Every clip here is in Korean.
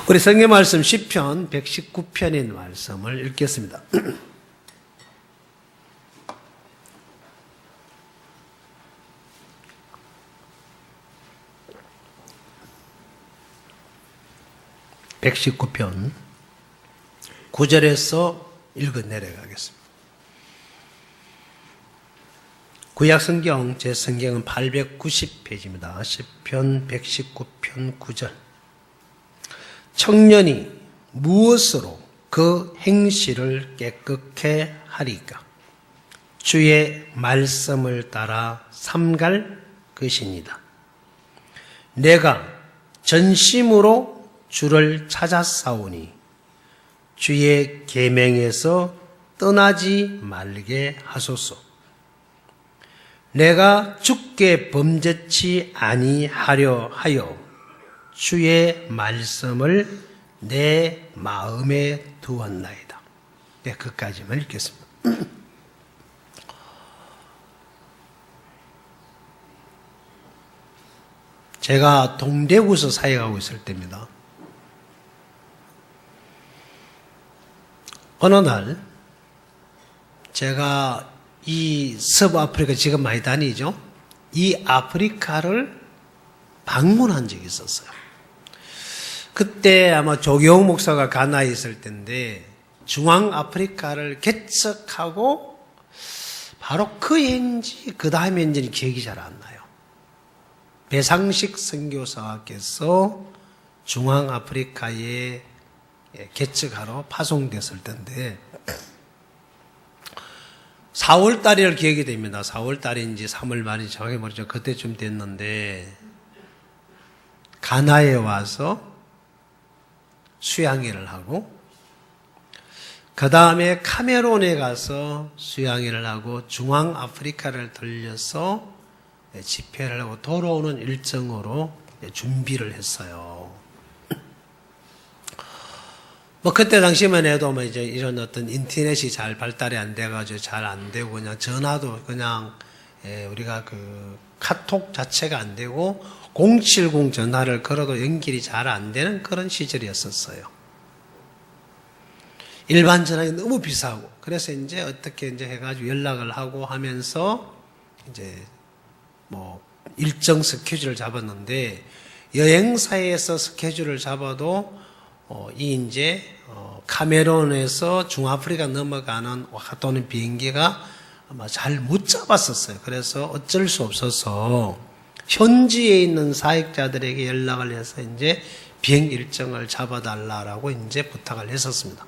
우리 성경 말씀 시편 119편인 말씀을 읽겠습니다. (119편) 9절에서 읽어 내려가겠습니다. 구약성경 제 성경은 890페이지입니다. 시편 119편 9절. 청년이 무엇으로 그 행실을 깨끗게 하리까? 주의 말씀을 따라 삼갈 것이니이다. 내가 전심으로 주를 찾았사오니 주의 계명에서 떠나지 말게 하소서. 내가 주께 범죄치 아니하려 하여 주의 말씀을 내 마음에 두었나이다. 네, 그까지만 읽겠습니다. 제가 동대구에서 사역하고 있을 때입니다. 어느 날 제가 이 서부아프리카 지금 많이 다니죠. 이 아프리카를 방문한 적이 있었어요. 그때 아마 조경 목사가 가나에 있을 때인데 중앙아프리카를 개척하고 바로 그 해인지 그 다음에 해인지는 기억이 잘 안 나요. 배상식 선교사께서 중앙아프리카에 개척하러 파송됐을 때인데 4월 달일 기억이 됩니다. 4월 달인지 3월 말인지 정확히 모르죠. 그때쯤 됐는데 가나에 와서 수양회를 하고 그 다음에 카메론에 가서 수양회를 하고 중앙아프리카를 들려서 집회를 하고 돌아오는 일정으로 준비를 했어요. 뭐 그때 당시만 해도 뭐 이제 이런 어떤 인터넷이 잘 발달이 안 돼가지고 잘 안 되고 그냥 전화도 그냥 우리가 그 카톡 자체가 안 되고 070 전화를 걸어도 연결이 잘 안 되는 그런 시절이었었어요. 일반 전화기 너무 비싸고 그래서 이제 어떻게 이제 해가지고 연락을 하고 하면서 이제 뭐 일정 스케줄을 잡았는데 여행사에서 스케줄을 잡아도 이 이제 카메론에서 중아프리카 넘어가는 와카토는 비행기가 아마 잘 못 잡았었어요. 그래서 어쩔 수 없어서 현지에 있는 사역자들에게 연락을 해서 이제 비행 일정을 잡아달라고 이제 부탁을 했었습니다.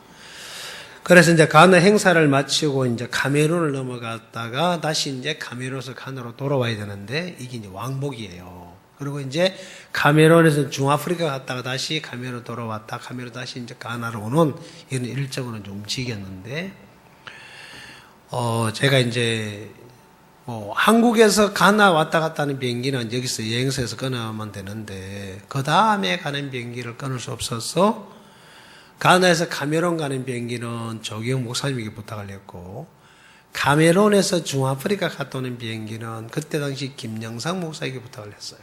그래서 이제 가나 행사를 마치고 이제 카메론을 넘어갔다가 다시 이제 카메론에서 가나로 돌아와야 되는데 이게 이제 왕복이에요. 그리고 이제 카메론에서 중아프리카 갔다가 다시 카메론 돌아왔다 카메론 다시 이제 가나로 오는 이런 일정으로 좀 움직였는데 제가 이제 한국에서 가나 왔다 갔다 하는 비행기는 여기서 여행사에서 끊으면 되는데 그 다음에 가는 비행기를 끊을 수 없어서 가나에서 카메론 가는 비행기는 조경 목사님에게 부탁을 했고 카메론에서 중아프리카 갔다 오는 비행기는 그때 당시 김영상 목사에게 부탁을 했어요.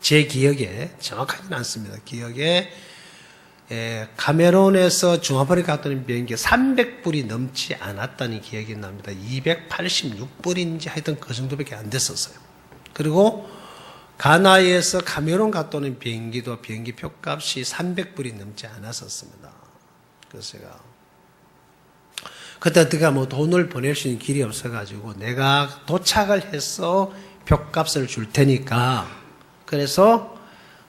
제 기억에 정확하지는 않습니다. 기억에 카메론에서 중아프리카 갔다 오는 비행기 300불이 넘지 않았다는 기억이 납니다. 286불인지 하여튼 그 정도밖에 안 됐었어요. 그리고 가나에서 카메론 갔다 오는 비행기도 비행기 표값이 300불이 넘지 않았었습니다. 그래서 제가 그때 어떻게 뭐 돈을 보낼 수 있는 길이 없어가지고 내가 도착을 해서 표값을 줄 테니까 그래서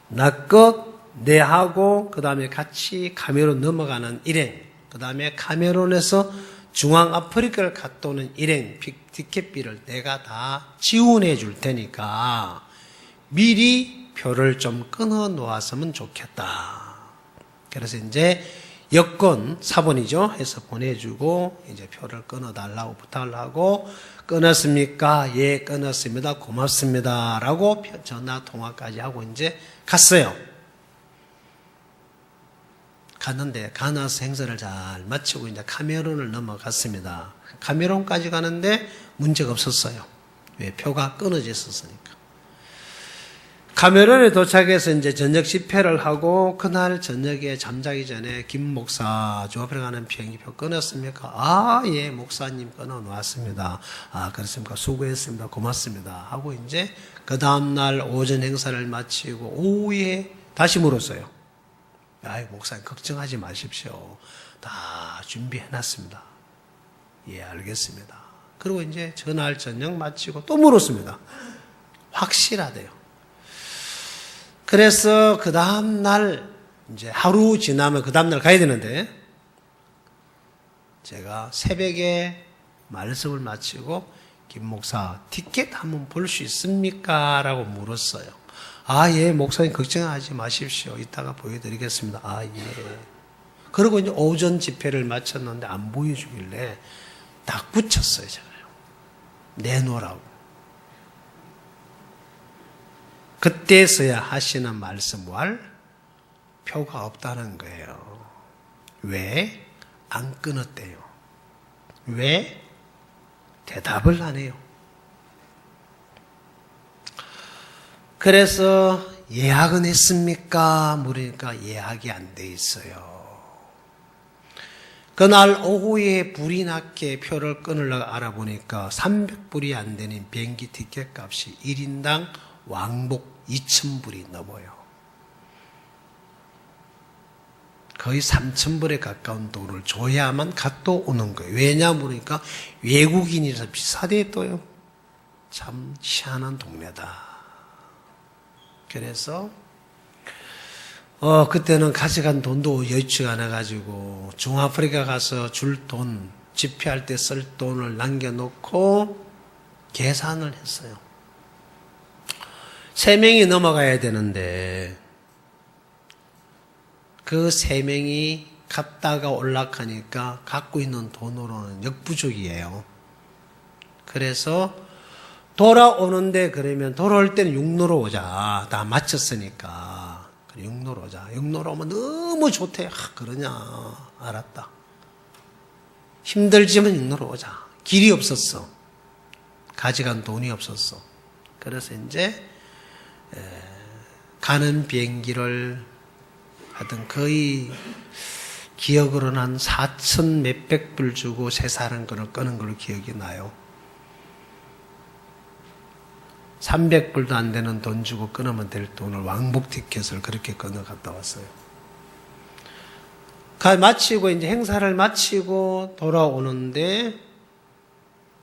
나껏 내하고 그 다음에 같이 카메론 넘어가는 일행 그 다음에 카메론에서 중앙아프리카를 갔다 오는 일행 티켓비를 내가 다 지원해 줄 테니까 미리 표를 좀 끊어 놓았으면 좋겠다. 그래서 이제 여권 사본이죠 해서 보내주고 이제 표를 끊어 달라고 부탁을 하고 끊었습니까? 예, 끊었습니다. 고맙습니다. 라고 전화 통화까지 하고 이제 갔어요. 갔는데 가나서 행사를 잘 마치고 이제 카메론을 넘어갔습니다. 카메론까지 가는데 문제가 없었어요. 왜? 표가 끊어져 있었으니까. 카메룬에 도착해서 이제 저녁 집회를 하고 그날 저녁에 잠자기 전에 김 목사 조합에 가는 비행기표 끊었습니까? 아, 예, 목사님 끊어놨습니다. 아, 그렇습니까? 수고했습니다. 고맙습니다. 하고 이제 그 다음날 오전 행사를 마치고 오후에 다시 물었어요. 아이, 목사님 걱정하지 마십시오. 다 준비해놨습니다. 예, 알겠습니다. 그리고 이제 전날 저녁 마치고 또 물었습니다. 확실하대요. 그래서 그 다음날 이제 하루 지나면 그 다음날 가야 되는데 제가 새벽에 말씀을 마치고 김 목사 티켓 한번 볼 수 있습니까? 라고 물었어요. 아, 예, 목사님 걱정하지 마십시오. 이따가 보여드리겠습니다. 아, 예. 그리고 이제 오전 집회를 마쳤는데 안 보여주길래 딱 붙였어요, 제가요. 내놓으라고. 그때서야 하시는 말씀할 표가 없다는 거예요. 왜? 안 끊었대요. 왜? 대답을 안 해요. 그래서 예약은 했습니까? 물으니까 예약이 안 돼 있어요. 그날 오후에 불이 났게 표를 끊으려고 알아보니까 300불이 안 되는 비행기 티켓 값이 1인당 왕복 2,000불이 넘어요. 거의 3,000불에 가까운 돈을 줘야만 갔다 오는 거예요. 왜냐 물으니까 외국인이라서 비싸대 또요. 참 희한한 동네다. 그래서 그때는 가져간 돈도 여의치가 않아가지고 중아프리카 가서 줄 돈, 집회할 때 쓸 돈을 남겨놓고 계산을 했어요. 3명이 넘어가야 되는데 그 3명이 갔다가 올라가니까 갖고 있는 돈으로는 역부족이에요. 그래서 돌아오는데 그러면 돌아올 때는 육로로 오자. 다 마쳤으니까. 육로로 오자. 육로로 오면 너무 좋대. 그러냐. 알았다. 힘들지만 육로로 오자. 길이 없었어. 가져간 돈이 없었어. 그래서 이제 가는 비행기를 하여튼 거의 기억으로는 한 4천 몇백 불 주고 세사는 거를 끄는 걸로 기억이 나요. 300불도 안 되는 돈 주고 끊으면 될 돈을 왕복 티켓을 그렇게 끊어 갔다 왔어요. 마치고 이제 행사를 마치고 돌아오는데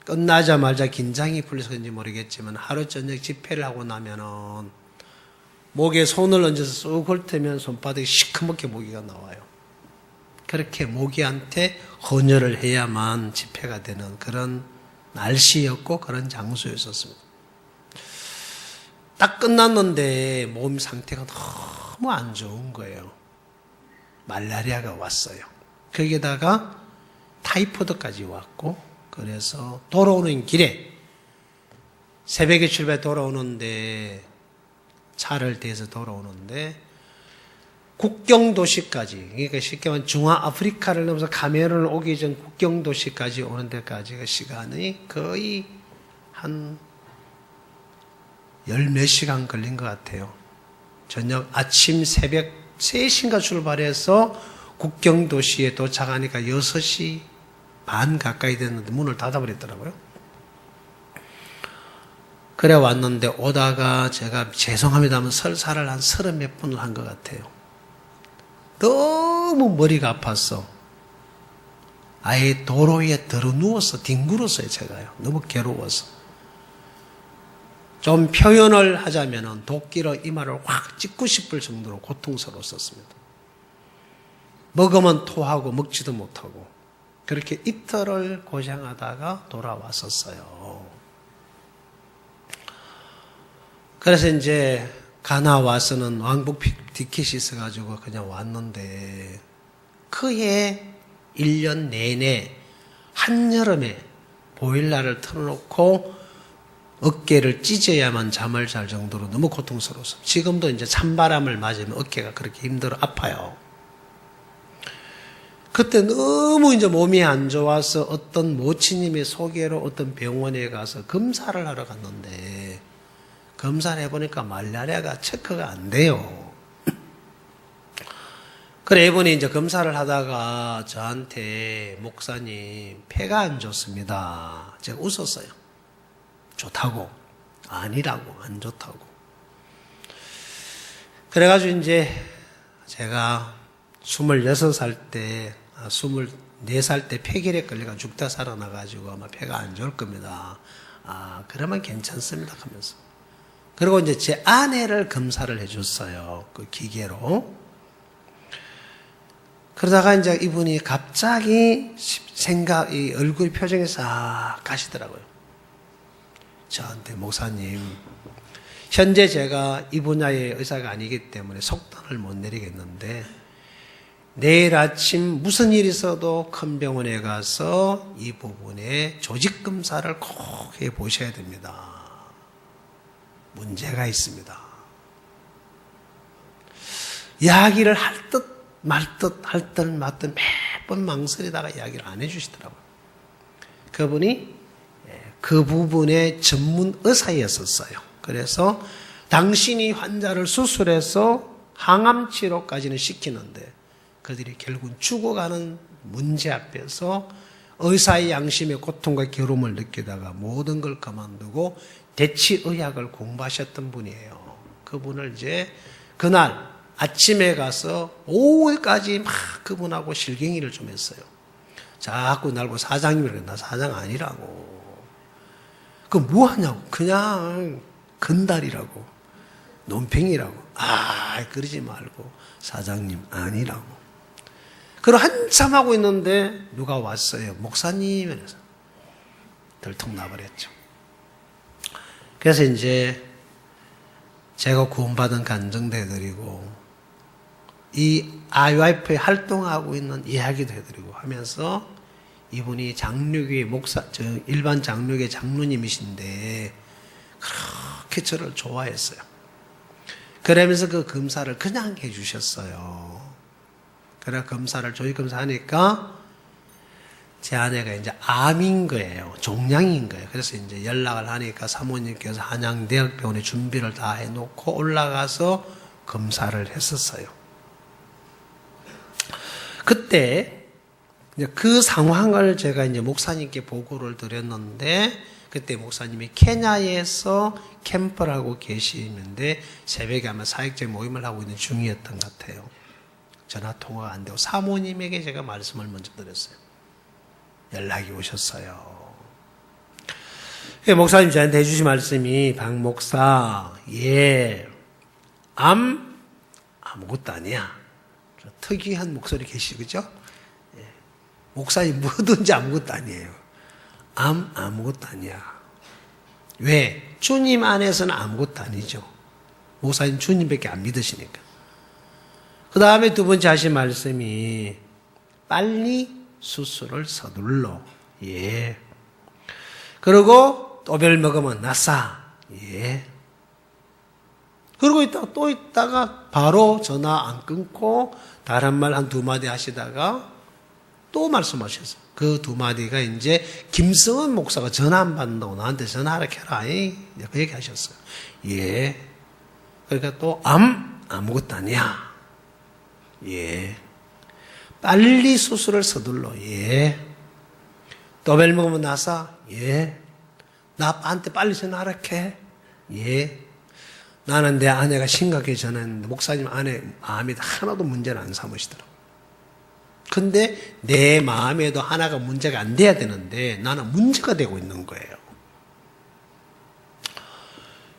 끝나자마자 긴장이 풀려서인지 모르겠지만 하루 저녁 집회를 하고 나면은 목에 손을 얹어서 쑥 훑으면 손바닥이 시커멓게 모기가 나와요. 그렇게 모기한테 헌혈을 해야만 집회가 되는 그런 날씨였고 그런 장소였었습니다. 딱 끝났는데 몸 상태가 너무 안 좋은 거예요. 말라리아가 왔어요. 거기에다가 타이포드까지 왔고 그래서 돌아오는 길에 새벽에 출발해 돌아오는데 차를 대서 돌아오는데 국경도시까지 그러니까 쉽게 말하면 중앙아프리카를 넘어서 카메룬을 오기 전 국경도시까지 오는 데까지가 시간이 거의 한 10몇 시간 걸린 것 같아요. 저녁 아침 새벽 3시인가 출발해서 국경도시에 도착하니까 6시 반 가까이 됐는데 문을 닫아버렸더라고요. 그래 왔는데 오다가 제가 죄송합니다 하면 설사를 한 30몇 분을 한 것 같아요. 너무 머리가 아팠어. 아예 도로에 들어 누워서 뒹굴었어요, 제가요. 너무 괴로워서. 좀 표현을 하자면 도끼로 이마를 확 찍고 싶을 정도로 고통스러웠습니다. 먹으면 토하고 먹지도 못하고 그렇게 이틀을 고생하다가 돌아왔었어요. 그래서 이제 가나 와서는 왕복 티켓이 있어가지고 그냥 왔는데 그해 1년 내내 한여름에 보일러를 틀어놓고 어깨를 찢어야만 잠을 잘 정도로 너무 고통스러웠어요. 지금도 이제 찬바람을 맞으면 어깨가 그렇게 힘들어 아파요. 그때 너무 이제 몸이 안 좋아서 어떤 모치님의 소개로 어떤 병원에 가서 검사를 하러 갔는데 검사를 해보니까 말라리아가 체크가 안 돼요. 그래, 이분이 이제 검사를 하다가 저한테 목사님, 폐가 안 좋습니다. 제가 웃었어요. 좋다고. 아니라고. 안 좋다고. 그래가지고 이제 제가 26살 때, 24살 때 폐결에 걸려가 죽다 살아나가지고 아마 폐가 안 좋을 겁니다. 그러면 괜찮습니다. 하면서. 그리고 이제 제 아내를 검사를 해줬어요. 그 기계로. 그러다가 이제 이분이 갑자기 이 얼굴 표정이 싹 가시더라고요. 저한테 목사님, 현재 제가 이 분야의 의사가 아니기 때문에 속단을 못 내리겠는데 내일 아침 무슨 일이 있어도 큰 병원에 가서 이 부분에 조직 검사를 꼭 해 보셔야 됩니다. 문제가 있습니다. 이야기를 할 듯 말 듯 할 듯 말듯 매번 망설이다가 이야기를 안 해주시더라고요. 그분이 그 부분의 전문 의사였었어요. 그래서 당신이 환자를 수술해서 항암 치료까지는 시키는데 그들이 결국은 죽어가는 문제 앞에서 의사의 양심의 고통과 괴로움을 느끼다가 모든 걸 그만두고 대치의학을 공부하셨던 분이에요. 그분을 이제 그날 아침에 가서 오후까지 막 그분하고 실갱이를 좀 했어요. 자꾸 날고 사장님이라고. 나 사장 아니라고. 그 뭐 하냐고. 그냥 건달이라고. 논팽이라고. 그러지 말고 사장님 아니라고. 그리고 한참 하고 있는데 누가 왔어요. 목사님 이래서 들통 나버렸죠. 그래서 이제 제가 구원받은 간증도 해드리고 이 IYF에 활동하고 있는 이야기도 해드리고 하면서 이분이 장로교회 일반 장로교회 장로님이신데 그렇게 저를 좋아했어요. 그러면서 그 검사를 그냥 해주셨어요. 그래 조직 검사하니까 제 아내가 이제 암인 거예요. 종양인 거예요. 그래서 이제 연락을 하니까 사모님께서 한양대학병원에 준비를 다 해놓고 올라가서 검사를 했었어요. 그때 그 상황을 제가 이제 목사님께 보고를 드렸는데 그때 목사님이 케냐에서 캠프를 하고 계시는데 새벽에 아마 사역제 모임을 하고 있는 중이었던 것 같아요. 전화 통화가 안 되고 사모님에게 제가 말씀을 먼저 드렸어요. 연락이 오셨어요. 목사님 저한테 해주신 말씀이 박 목사, 아무것도 아니야. 특이한 목소리 계시죠? 그죠? 목사님 뭐든지 아무것도 아니에요. 아무것도 아니야. 왜? 주님 안에서는 아무것도 아니죠. 목사님 주님밖에 안 믿으시니까. 그 다음에 두 번째 하신 말씀이 빨리 수술을 서둘러. 그리고 또별 먹으면 나싸. 그러고 또 있다가 바로 전화 안 끊고 다른 말 한 두 마디 하시다가 또 말씀하셨어요. 그 두 마디가 이제 김성은 목사가 전화 안 받는다고 나한테 전화하라 해라. 그 얘기 하셨어요. 그러니까 또 아무것도 아니야. 빨리 수술을 서둘러. 또별 먹으면 나사. 나한테 빨리 전화하라 해. 나는 내 아내가 심각하게 전화했는데 목사님 아내 마음이 하나도 문제를 안 삼으시더라고. 근데 내 마음에도 하나가 문제가 안 돼야 되는데 나는 문제가 되고 있는 거예요.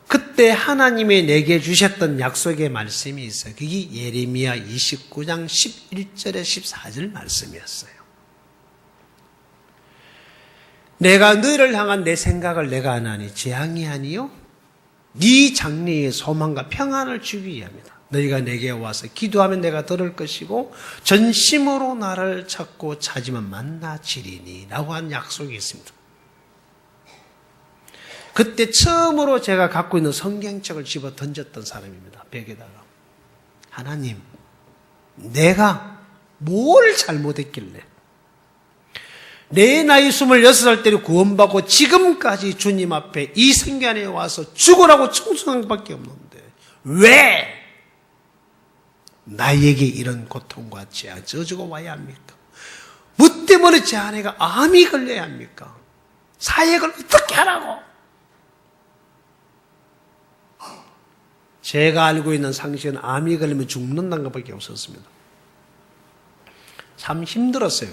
그때 하나님이 내게 주셨던 약속의 말씀이 있어요. 그게 예레미야 29장 11절에 14절 말씀이었어요. 내가 너희를 향한 내 생각을 내가 아나니 재앙이 아니요 네 장래의 소망과 평안을 주기 위함이다. 너희가 내게 와서 기도하면 내가 들을 것이고 전심으로 나를 찾고 찾으면 만나지리니 라고 한 약속이 있습니다. 그때 처음으로 제가 갖고 있는 성경책을 집어 던졌던 사람입니다. 벽에다가. 하나님, 내가 뭘 잘못했길래 내 나이 26살 때 구원받고 지금까지 주님 앞에 이 생간에 와서 죽으라고 청소한 것밖에 없는데 왜 나에게 이런 고통과 죄와 저주가 와야 합니까? 뭐 때문에 제 아내가 암이 걸려야 합니까? 사역을 어떻게 하라고? 제가 알고 있는 상식은 암이 걸리면 죽는다는 것밖에 없었습니다. 참 힘들었어요.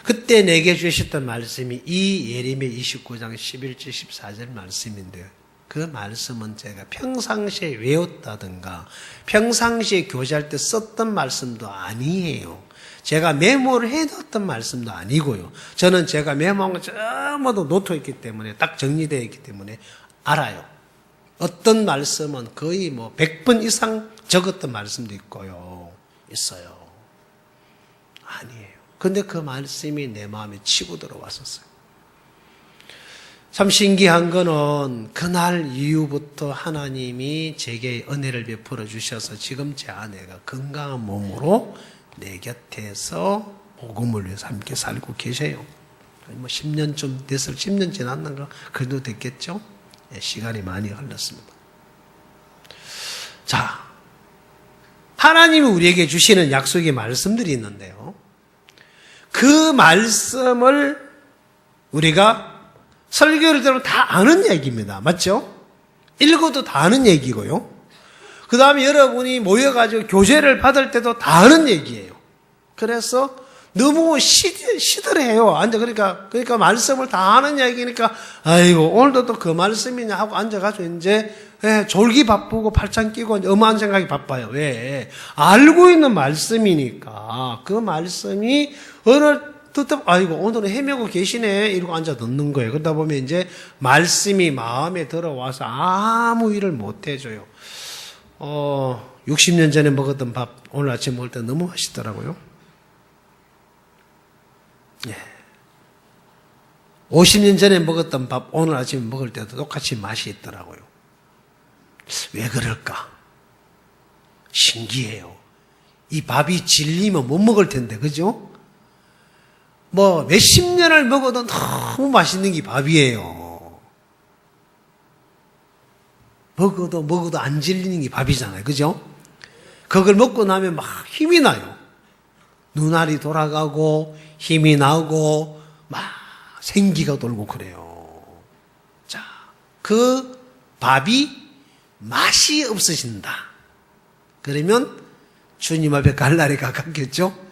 그때 내게 주셨던 말씀이 이 예레미야 29장 11절 14절 말씀인데요. 그 말씀은 제가 평상시에 외웠다든가 평상시에 교제할 때 썼던 말씀도 아니에요. 제가 메모를 해뒀던 말씀도 아니고요. 저는 제가 메모한 거 전부 노트했기 때문에 딱 정리되어 있기 때문에 알아요. 어떤 말씀은 거의 100번 이상 적었던 말씀도 있어요. 아니에요. 근데 그 말씀이 내 마음에 치고 들어왔었어요. 참 신기한 거는 그날 이후부터 하나님이 제게 은혜를 베풀어 주셔서 지금 제 아내가 건강한 몸으로 내 곁에서 복음을 위해서 함께 살고 계세요. 10년쯤 됐을 10년 지났는가 그래도 됐겠죠? 시간이 많이 흘렀습니다. 자, 하나님이 우리에게 주시는 약속의 말씀들이 있는데요. 그 말씀을 우리가 설교를 들으면 다 아는 얘기입니다. 맞죠? 읽어도 다 아는 얘기고요. 그 다음에 여러분이 모여가지고 교제를 받을 때도 다 아는 얘기예요. 그래서 너무 시들해요. 그러니까 말씀을 다 아는 얘기니까, 아이고, 오늘도 또 그 말씀이냐 하고 앉아가지고 이제, 졸기 바쁘고 팔짱 끼고 엄한 생각이 바빠요. 왜? 알고 있는 말씀이니까 그 말씀이 어느 듣다 아이고 오늘은 헤매고 계시네 이러고 앉아 듣는 거예요. 그러다 보면 이제 말씀이 마음에 들어와서 아무 일을 못 해줘요. 60년 전에 먹었던 밥 오늘 아침 먹을 때 너무 맛있더라고요. 50년 전에 먹었던 밥 오늘 아침에 먹을 때도 똑같이 맛이 있더라고요. 왜 그럴까? 신기해요. 이 밥이 질리면 못 먹을 텐데, 그죠? 몇십 년을 먹어도 너무 맛있는 게 밥이에요. 먹어도 안 질리는 게 밥이잖아요. 그죠? 그걸 먹고 나면 막 힘이 나요. 눈알이 돌아가고, 힘이 나고, 막 생기가 돌고 그래요. 자, 그 밥이 맛이 없으신다. 그러면 주님 앞에 갈 날이 가깝겠죠?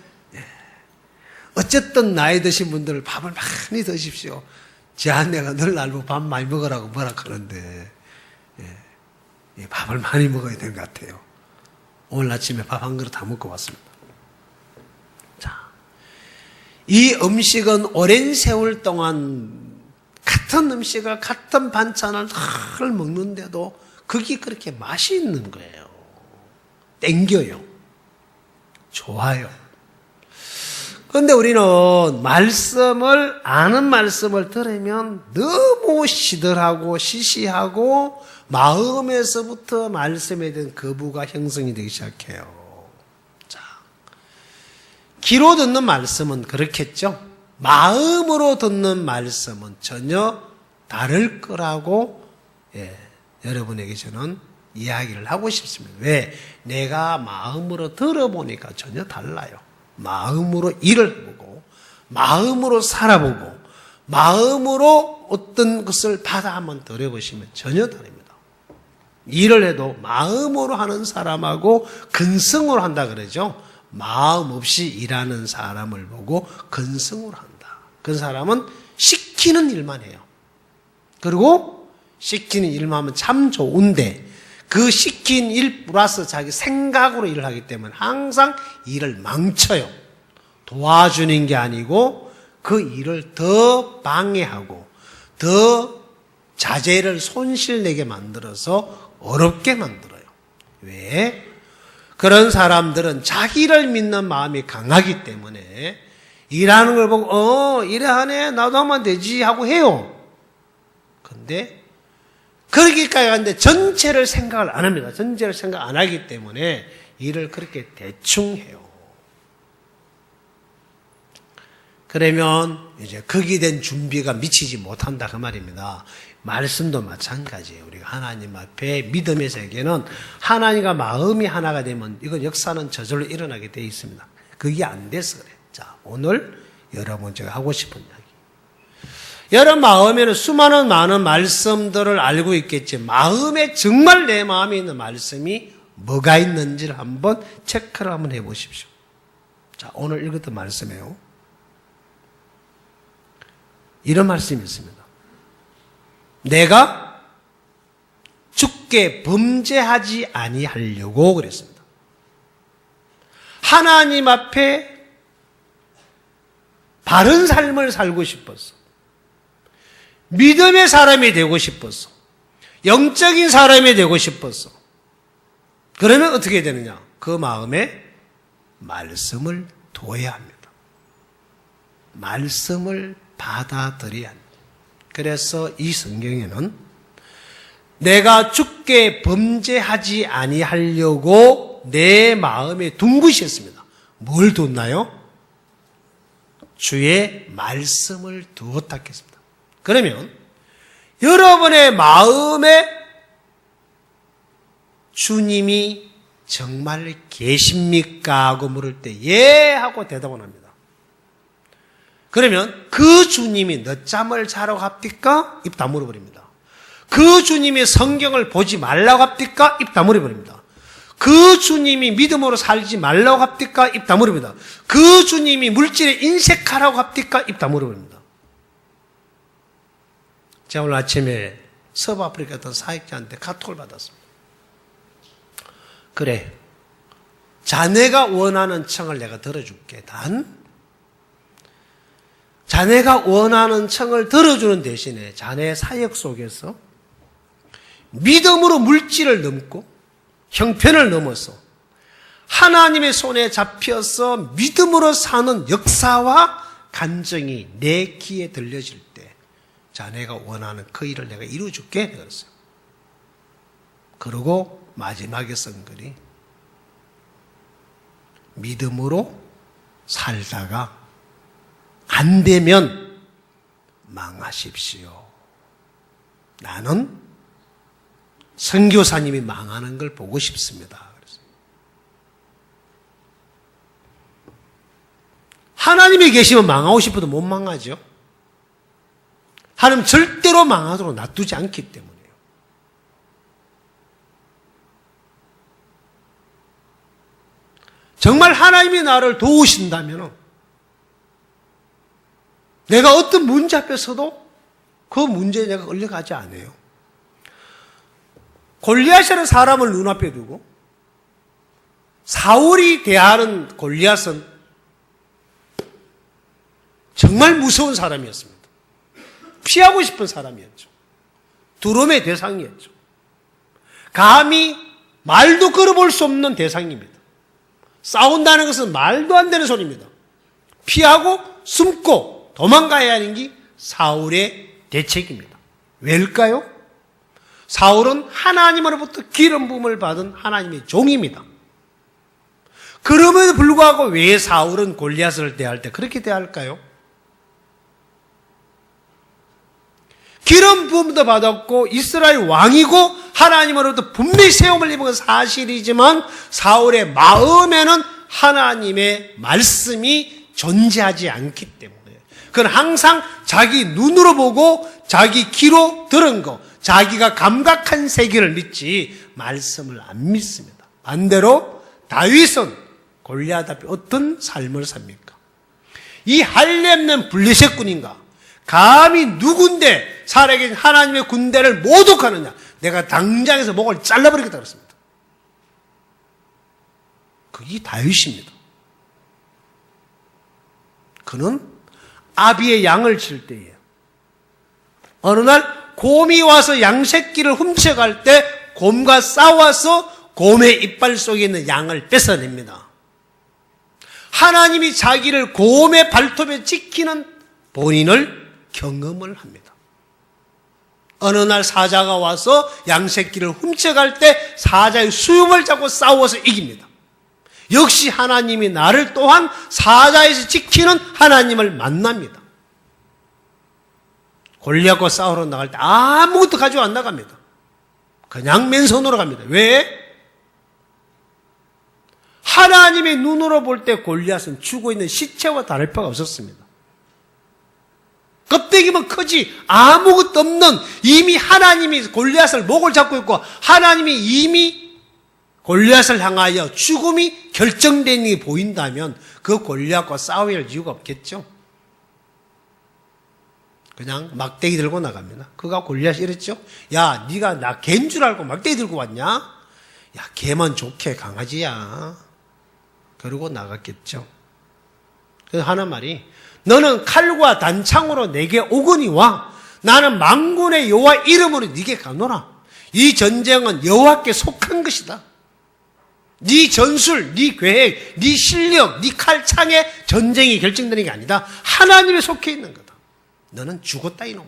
어쨌든 나이 드신 분들 밥을 많이 드십시오. 제 아내가 늘 날보고 밥 많이 먹으라고 뭐라 그러는데 밥을 많이 먹어야 되는 것 같아요. 오늘 아침에 밥 한 그릇 다 먹고 왔습니다. 자, 이 음식은 오랜 세월 동안 같은 음식을 같은 반찬을 늘 먹는데도 그게 그렇게 맛이 있는 거예요. 땡겨요. 좋아요. 그런데 우리는 아는 말씀을 들으면 너무 시들하고 시시하고 마음에서부터 말씀에 대한 거부가 형성이 되기 시작해요. 자, 귀로 듣는 말씀은 그렇겠죠? 마음으로 듣는 말씀은 전혀 다를 거라고 여러분에게 저는 이야기를 하고 싶습니다. 왜? 내가 마음으로 들어보니까 전혀 달라요. 마음으로 일을 해보고 마음으로 살아보고 마음으로 어떤 것을 받아 한번 들어보시면 전혀 다릅니다. 일을 해도 마음으로 하는 사람하고 근성으로 한다 그러죠. 마음 없이 일하는 사람을 보고 근성으로 한다. 그 사람은 시키는 일만 해요. 그리고 시키는 일만 하면 참 좋은데 그 시킨 일 플러스 자기 생각으로 일을 하기 때문에 항상 일을 망쳐요. 도와주는 게 아니고 그 일을 더 방해하고 더 자재를 손실내게 만들어서 어렵게 만들어요. 왜? 그런 사람들은 자기를 믿는 마음이 강하기 때문에 일하는 걸 보고 이래 하네 나도 하면 되지 하고 해요. 근데 그러기까지 하는데 전체를 생각을 안 합니다. 전체를 생각 안 하기 때문에 일을 그렇게 대충 해요. 그러면 이제 거기에 대한 준비가 미치지 못한다 그 말입니다. 말씀도 마찬가지예요. 우리가 하나님 앞에 믿음의 세계는 하나님과 마음이 하나가 되면 이건 역사는 저절로 일어나게 되어 있습니다. 그게 안 돼서 그래. 자, 오늘 여러분 제가 하고 싶은 이야기. 여러분 마음에는 수많은 많은 말씀들을 알고 있겠지. 마음에 정말 내 마음에 있는 말씀이 뭐가 있는지를 한번 체크를 한번 해보십시오. 자, 오늘 읽었던 말씀이에요. 이런 말씀이 있습니다. 내가 주께 범죄하지 아니하려고 그랬습니다. 하나님 앞에 바른 삶을 살고 싶어서, 믿음의 사람이 되고 싶어서, 영적인 사람이 되고 싶어서, 그러면 어떻게 되느냐? 그 마음에 말씀을 둬야 합니다. 말씀을 받아들여야 합니다. 그래서 이 성경에는 내가 주께 범죄하지 아니하려고 내 마음에 둔 것이 있습니다. 뭘 뒀나요? 주의 말씀을 두었다 했습니다. 그러면 여러분의 마음에 주님이 정말 계십니까? 하고 물을 때 예 하고 대답을 합니다. 그러면 그 주님이 늦잠을 자라고 합니까? 입 다물어 버립니다. 그 주님이 성경을 보지 말라고 합니까? 입 다물어 버립니다. 그 주님이 믿음으로 살지 말라고 합니까? 입 다물어 버립니다. 그 주님이 물질에 인색하라고 합니까? 입 다물어 버립니다. 제가 오늘 아침에 서부아프리카 어떤 사역자한테 카톡을 받았습니다. 그래, 자네가 원하는 청을 내가 들어줄게. 단 자네가 원하는 청을 들어주는 대신에 자네의 사역 속에서 믿음으로 물질을 넘고 형편을 넘어서 하나님의 손에 잡혀서 믿음으로 사는 역사와 간증이 내 귀에 들려질 때 자네가 원하는 그 일을 내가 이루어줄게 그랬어요. 그러고 마지막에 쓴 글이 믿음으로 살다가 안 되면 망하십시오. 나는 선교사님이 망하는 걸 보고 싶습니다. 하나님이 계시면 망하고 싶어도 못 망하죠. 하나님 절대로 망하도록 놔두지 않기 때문에요. 정말 하나님이 나를 도우신다면 내가 어떤 문제 앞에서도 그 문제에 내가 끌려가지 않아요. 골리앗이라는 사람을 눈앞에 두고 사울이 대하는 골리앗은 정말 무서운 사람이었습니다. 피하고 싶은 사람이었죠. 두려움의 대상이었죠. 감히 말도 걸어볼 수 없는 대상입니다. 싸운다는 것은 말도 안 되는 소리입니다. 피하고 숨고 도망가야 하는 게 사울의 대책입니다. 왜일까요? 사울은 하나님으로부터 기름 부음을 받은 하나님의 종입니다. 그럼에도 불구하고 왜 사울은 골리앗을 대할 때 그렇게 대할까요? 기름 부음도 받았고 이스라엘 왕이고 하나님으로부터 분명히 세움을 입은 건 사실이지만 사울의 마음에는 하나님의 말씀이 존재하지 않기 때문에 그건 항상 자기 눈으로 보고 자기 귀로 들은 거, 자기가 감각한 세계를 믿지 말씀을 안 믿습니다. 반대로 다윗은 골리앗 앞에 어떤 삶을 삽니까? 이 할례없는 블레셋 군인가? 감히 누군데 살아계신 하나님의 군대를 모독하느냐? 내가 당장에서 목을 잘라버리겠다 그랬습니다. 그게 다윗입니다. 그는 아비의 양을 칠 때에 어느 날 곰이 와서 양 새끼를 훔쳐갈 때 곰과 싸워서 곰의 이빨 속에 있는 양을 뺏어냅니다. 하나님이 자기를 곰의 발톱에 찍히는 본인을 경험을 합니다. 어느 날 사자가 와서 양 새끼를 훔쳐갈 때 사자의 수염을 잡고 싸워서 이깁니다. 역시 하나님이 나를 또한 사자에서 지키는 하나님을 만납니다. 골리앗과 싸우러 나갈 때 아무것도 가지고 안 나갑니다. 그냥 맨손으로 갑니다. 왜? 하나님의 눈으로 볼 때 골리앗은 죽어있는 시체와 다를 바가 없었습니다. 껍데기만 크지 아무것도 없는, 이미 하나님이 골리앗을 목을 잡고 있고 하나님이 이미 골리앗을 향하여 죽음이 결정된 일이 보인다면 그 골리앗과 싸울 이유가 없겠죠. 그냥 막대기 들고 나갑니다. 그가 골리앗이 이랬죠. 야, 네가 나 개인 줄 알고 막대기 들고 왔냐? 야, 개만 좋게 강아지야. 그러고 나갔겠죠. 그래서 하는 말이, 너는 칼과 단창으로 내게 오거니와 나는 만군의 여호와 이름으로 네게 가노라. 이 전쟁은 여호와께 속한 것이다. 네 전술, 네 계획, 네 실력, 네 칼창에 전쟁이 결정되는 게 아니다. 하나님에 속해 있는 거다. 너는 죽었다 이놈아.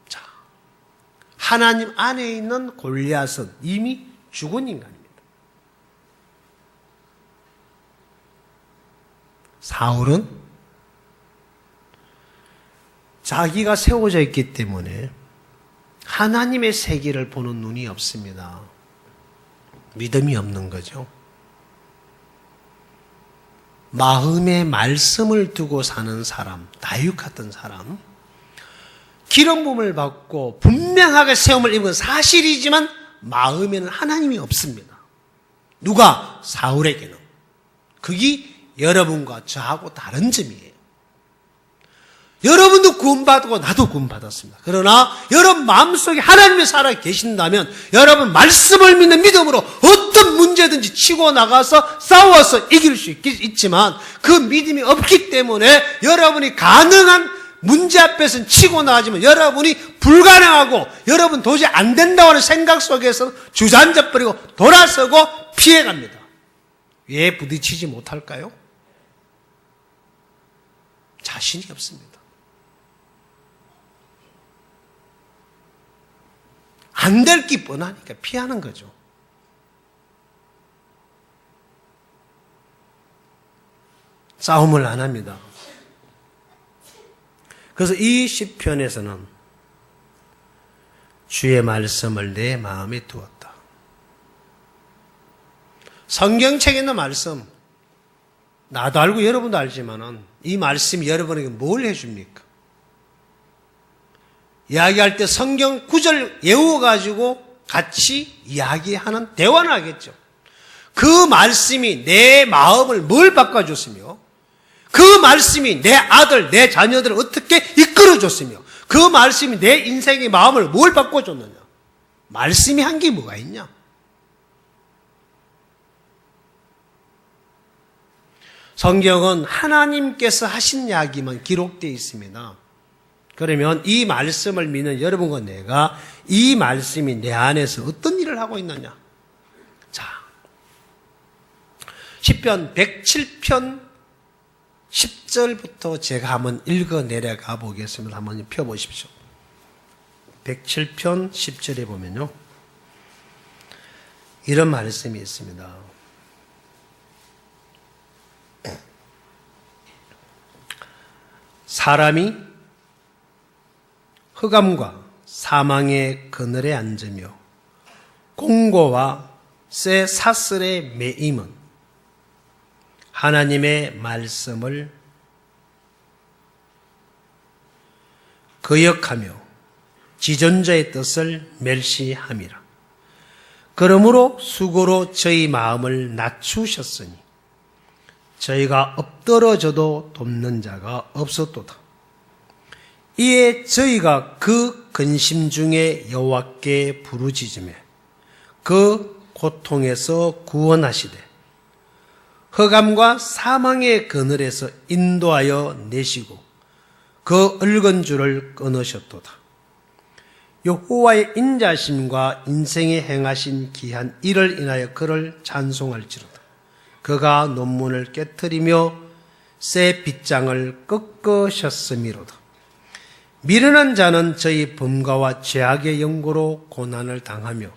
자, 하나님 안에 있는 골리앗은 이미 죽은 인간입니다. 사울은 자기가 세워져 있기 때문에 하나님의 세계를 보는 눈이 없습니다. 믿음이 없는 거죠. 마음의 말씀을 두고 사는 사람, 다윗 같은 사람, 기름 부음을 받고 분명하게 세움을 입은 사실이지만 마음에는 하나님이 없습니다. 누가? 사울에게는. 그게 여러분과 저하고 다른 점이에요. 여러분도 구원받고 나도 구원받았습니다. 그러나 여러분 마음속에 하나님이 살아 계신다면 여러분 말씀을 믿는 믿음으로 어떤 문제든지 치고 나가서 싸워서 이길 수 있지만 그 믿음이 없기 때문에 여러분이 가능한 문제 앞에서는 치고 나가지만 여러분이 불가능하고 여러분 도저히 안 된다고 하는 생각 속에서 주저앉아버리고 돌아서고 피해갑니다. 왜 부딪히지 못할까요? 자신이 없습니다. 안 될 게 뻔하니까 피하는 거죠. 싸움을 안 합니다. 그래서 이 시편에서는 주의 말씀을 내 마음에 두었다. 성경책에 있는 말씀, 나도 알고 여러분도 알지만은 이 말씀이 여러분에게 뭘 해줍니까? 이야기할 때 성경 구절 외워가지고 같이 이야기하는 대화를 하겠죠. 그 말씀이 내 마음을 뭘 바꿔줬으며 그 말씀이 내 아들, 내 자녀들을 어떻게 이끌어줬으며 그 말씀이 내 인생의 마음을 뭘 바꿔줬느냐. 말씀이 한 게 뭐가 있냐. 성경은 하나님께서 하신 이야기만 기록되어 있습니다. 그러면 이 말씀을 믿는 여러분과 내가 이 말씀이 내 안에서 어떤 일을 하고 있느냐. 자, 시편 107편 10절부터 제가 한번 읽어 내려가 보겠습니다. 한번 펴보십시오. 107편 10절에 보면요, 이런 말씀이 있습니다. 사람이 흑암과 사망의 그늘에 앉으며 공고와 새 사슬에 매임은 하나님의 말씀을 거역하며 지존자의 뜻을 멸시함이라. 그러므로 수고로 저희 마음을 낮추셨으니 저희가 엎드러져도 돕는 자가 없었도다. 이에 저희가 그 근심 중에 여호와께 부르짖으며 그 고통에서 구원하시되 흑암과 사망의 그늘에서 인도하여 내시고 그 얽은 줄을 끊으셨도다. 여호와의 인자심과 인생에 행하신 기한 일을 인하여 그를 찬송할지로다. 그가 논문을 깨트리며 새 빗장을 꺾으셨음이로다. 미련한 자는 저희 범과와 죄악의 연고로 고난을 당하며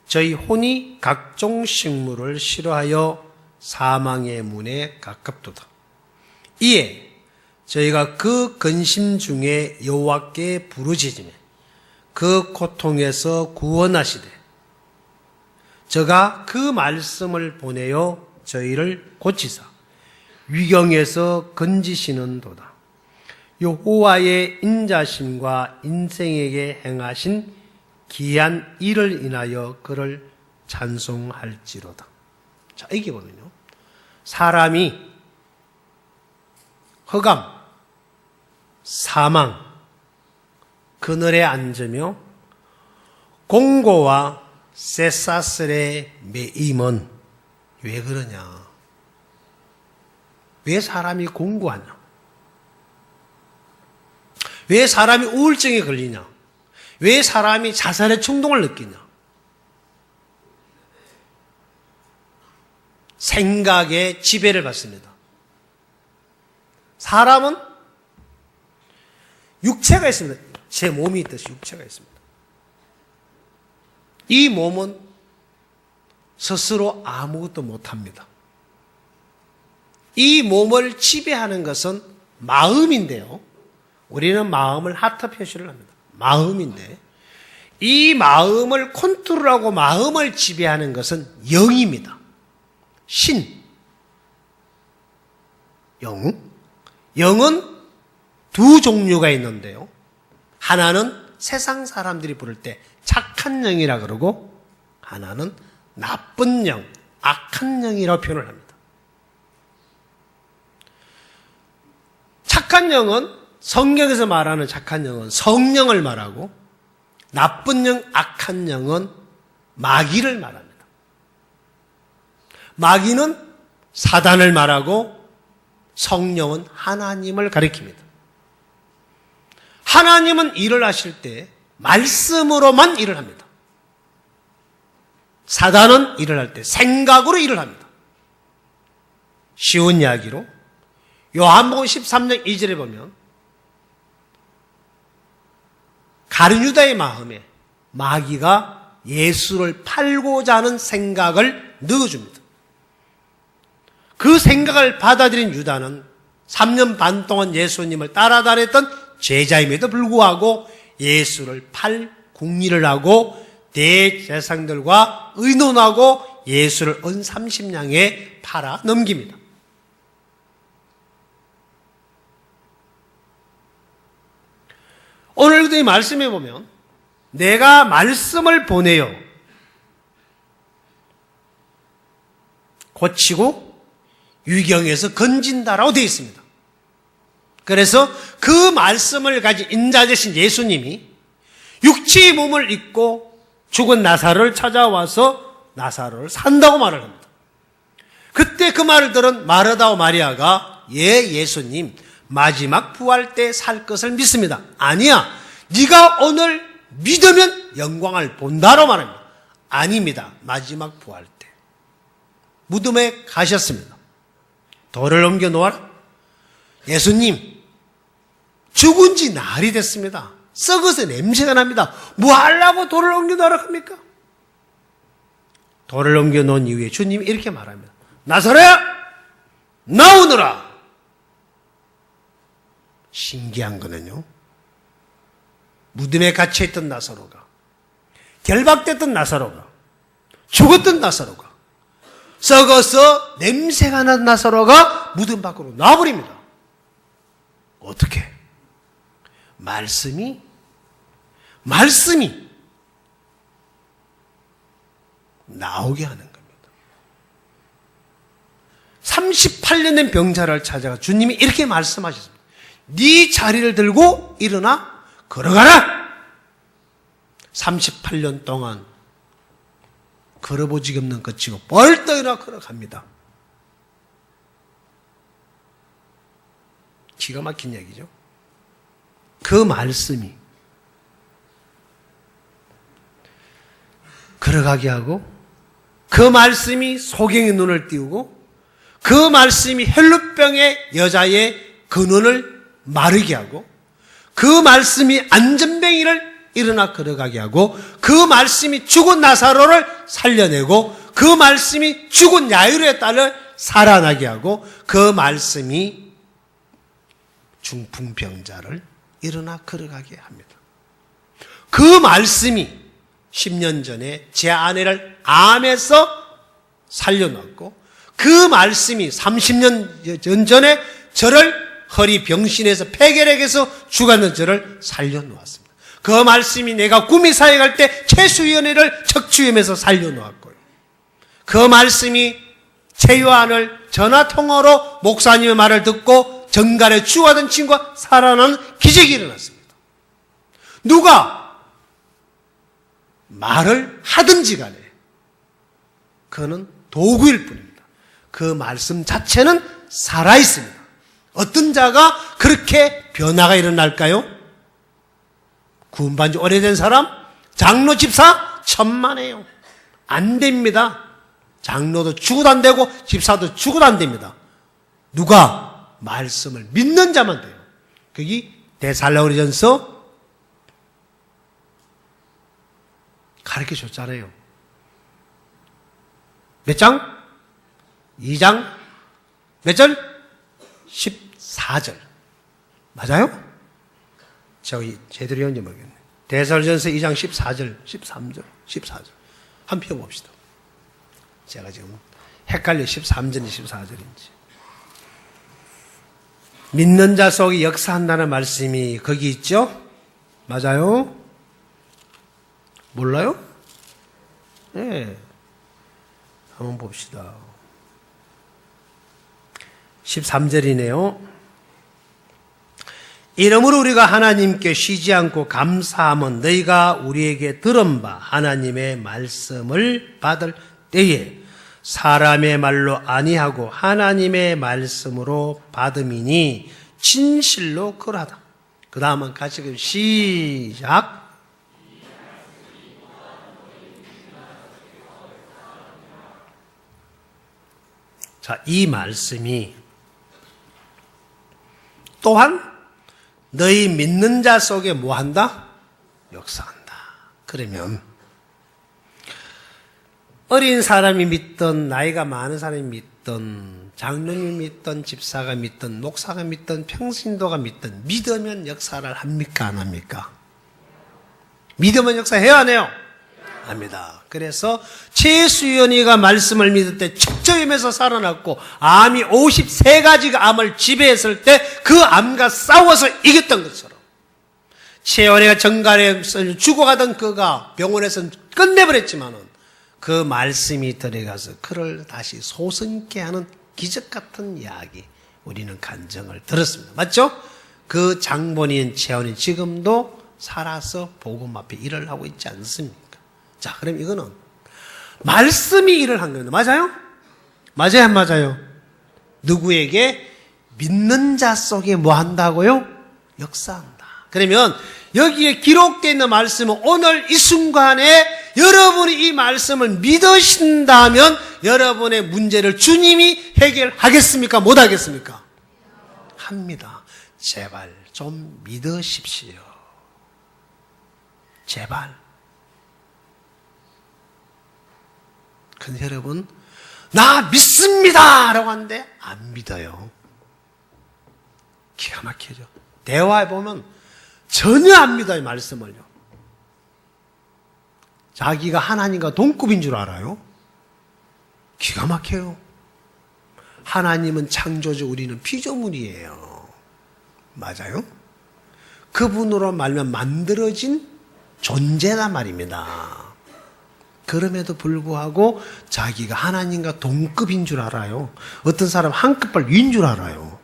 저희 혼이 각종 식물을 싫어하여 사망의 문에 가깝도다. 이에 저희가 그 근심 중에 여호와께 부르짖으며 그 고통에서 구원하시되 저가 그 말씀을 보내어 저희를 고치사 위경에서 건지시는도다. 여호와의 인자심과 인생에게 행하신 기이한 일을 인하여 그를 찬송할지로다. 자, 이게거든요. 사람이 흑암, 사망, 그늘에 앉으며 공고와 쇠사슬에 매임은 왜 그러냐? 왜 사람이 공고하냐? 왜 사람이 우울증에 걸리냐? 왜 사람이 자살의 충동을 느끼냐? 생각의 지배를 받습니다. 사람은 육체가 있습니다. 제 몸이 있듯이 육체가 있습니다. 이 몸은 스스로 아무것도 못합니다. 이 몸을 지배하는 것은 마음인데요. 우리는 마음을 하트 표시를 합니다. 마음인데 이 마음을 컨트롤하고 마음을 지배하는 것은 영입니다. 신, 영. 영은 두 종류가 있는데요. 하나는 세상 사람들이 부를 때 착한 영이라 그러고 하나는 나쁜 영, 악한 영이라고 표현을 합니다. 착한 영은 성경에서 말하는 착한 영은 성령을 말하고 나쁜 영, 악한 영은 마귀를 말합니다. 마귀는 사단을 말하고 성령은 하나님을 가리킵니다. 하나님은 일을 하실 때 말씀으로만 일을 합니다. 사단은 일을 할 때 생각으로 일을 합니다. 쉬운 이야기로 요한복음 13장 2절에 보면 가룟 유다의 마음에 마귀가 예수를 팔고자 하는 생각을 넣어줍니다. 그 생각을 받아들인 유다는 3년 반 동안 예수님을 따라다녔던 제자임에도 불구하고 예수를 팔 궁리를 하고 대제사장들과 의논하고 예수를 은 30냥에 팔아 넘깁니다. 오늘도 이 말씀에 보면 내가 말씀을 보내요 고치고 위경에서 건진다라고 되어 있습니다. 그래서 그 말씀을 가진 인자 되신 예수님이 육체의 몸을 입고 죽은 나사로를 찾아와서 나사로를 산다고 말을 합니다. 그때 그 말을 들은 마르다와 마리아가 예수님 마지막 부활 때 살 것을 믿습니다. 아니야, 네가 오늘 믿으면 영광을 본다로 말합니다. 아닙니다. 마지막 부활 때 무덤에 가셨습니다. 돌을 옮겨 놓아라. 예수님 죽은 지 날이 됐습니다. 썩어서 냄새가 납니다. 뭐 하려고 돌을 옮겨 놓으라 합니까? 돌을 옮겨 놓은 이후에 주님이 이렇게 말합니다. 나사로야 나오너라. 신기한 거는요, 무덤에 갇혀있던 나사로가, 결박됐던 나사로가, 죽었던 나사로가, 썩어서 냄새가 난 나사로가 무덤 밖으로 나와버립니다. 어떻게? 말씀이 나오게 하는 겁니다. 38년 된 병자를 찾아가 주님이 이렇게 말씀하셨습니다. 네 자리를 들고 일어나 걸어가라. 38년 동안 걸어보지 없는 것 치고 벌떡 일어나 걸어갑니다. 기가 막힌 얘기죠. 그 말씀이 걸어가게 하고, 그 말씀이 소경의 눈을 띄우고, 그 말씀이 혈루병의 여자의 그 눈을 마르게 하고, 그 말씀이 안전뱅이를 일어나 걸어가게 하고, 그 말씀이 죽은 나사로를 살려내고, 그 말씀이 죽은 야이로의 딸을 살아나게 하고, 그 말씀이 중풍병자를 일어나 걸어가게 합니다. 그 말씀이 10년 전에 제 아내를 암에서 살려놨고, 그 말씀이 30년 전에 저를 허리 병신에서 폐결핵에서 죽었는 저를 살려놓았습니다. 그 말씀이 내가 구미사에 갈 때 최수연이를 척추염에서 살려놓았고요. 그 말씀이 최요한을 전화통화로 목사님의 말을 듣고 정갈에 죽어가던 친구가 살아나는 기적이 일어났습니다. 누가 말을 하든지 간에 그거는 도구일 뿐입니다. 그 말씀 자체는 살아있습니다. 어떤 자가 그렇게 변화가 일어날까요? 구원받은 지 오래된 사람? 장로 집사? 천만에요. 안 됩니다. 장로도 죽어도 안 되고 집사도 죽어도 안 됩니다. 누가 말씀을 믿는 자만 돼요. 그게 데살로니가전서 가르쳐 줬잖아요. 몇 장? 2장? 몇 절? 14절. 맞아요? 제가 제대로 연지 모르겠네. 데살로니가전서 2장 14절, 13절, 14절. 한번 펴봅시다. 제가 지금 헷갈려 13절인지 14절인지. 믿는 자 속에 역사한다는 말씀이 거기 있죠? 맞아요? 몰라요? 네. 한번 봅시다. 13절이네요. 이러므로 우리가 하나님께 쉬지 않고 감사함은 너희가 우리에게 들은 바 하나님의 말씀을 받을 때에 사람의 말로 아니하고 하나님의 말씀으로 받음이니 진실로 그러하다. 그 다음은 같이 시작. 자, 이 말씀이 또한 너희 믿는 자 속에 뭐한다? 역사한다. 그러면 어린 사람이 믿던 나이가 많은 사람이 믿던 장로님이 믿던 집사가 믿던 목사가 믿던 평신도가 믿던 믿으면 역사를 합니까 안 합니까? 믿으면 역사해요 안 해요? 합니다. 그래서 최수연이가 말씀을 믿을 때 척추염에서 살아났고 암이 53가지가 암을 지배했을 때 그 암과 싸워서 이겼던 것처럼 최연이가 정갈에 죽어가던 그가 병원에서 끝내버렸지만은 그 말씀이 들어가서 그를 다시 소성케 하는 기적 같은 이야기 우리는 간증을 들었습니다. 맞죠? 그 장본인 최연이 지금도 살아서 복음 앞에 일을 하고 있지 않습니까? 자, 그럼 이거는 말씀이 일을 한 겁니다. 맞아요? 맞아요, 안 맞아요? 누구에게? 믿는 자 속에 뭐 한다고요? 역사한다. 그러면 여기에 기록되어 있는 말씀은 오늘 이 순간에 여러분이 이 말씀을 믿으신다면 여러분의 문제를 주님이 해결하겠습니까? 못하겠습니까? 합니다. 제발 좀 믿으십시오. 제발. 근데 여러분, 나 믿습니다! 라고 하는데 안 믿어요. 기가 막히죠. 대화해보면 전혀 안 믿어요, 말씀을요. 자기가 하나님과 동급인 줄 알아요. 기가 막혀요. 하나님은 창조주, 우리는 피조물이에요. 맞아요? 그분으로 말면 만들어진 존재란 말입니다. 그럼에도 불구하고 자기가 하나님과 동급인 줄 알아요. 어떤 사람 한 급발 위인 줄 알아요.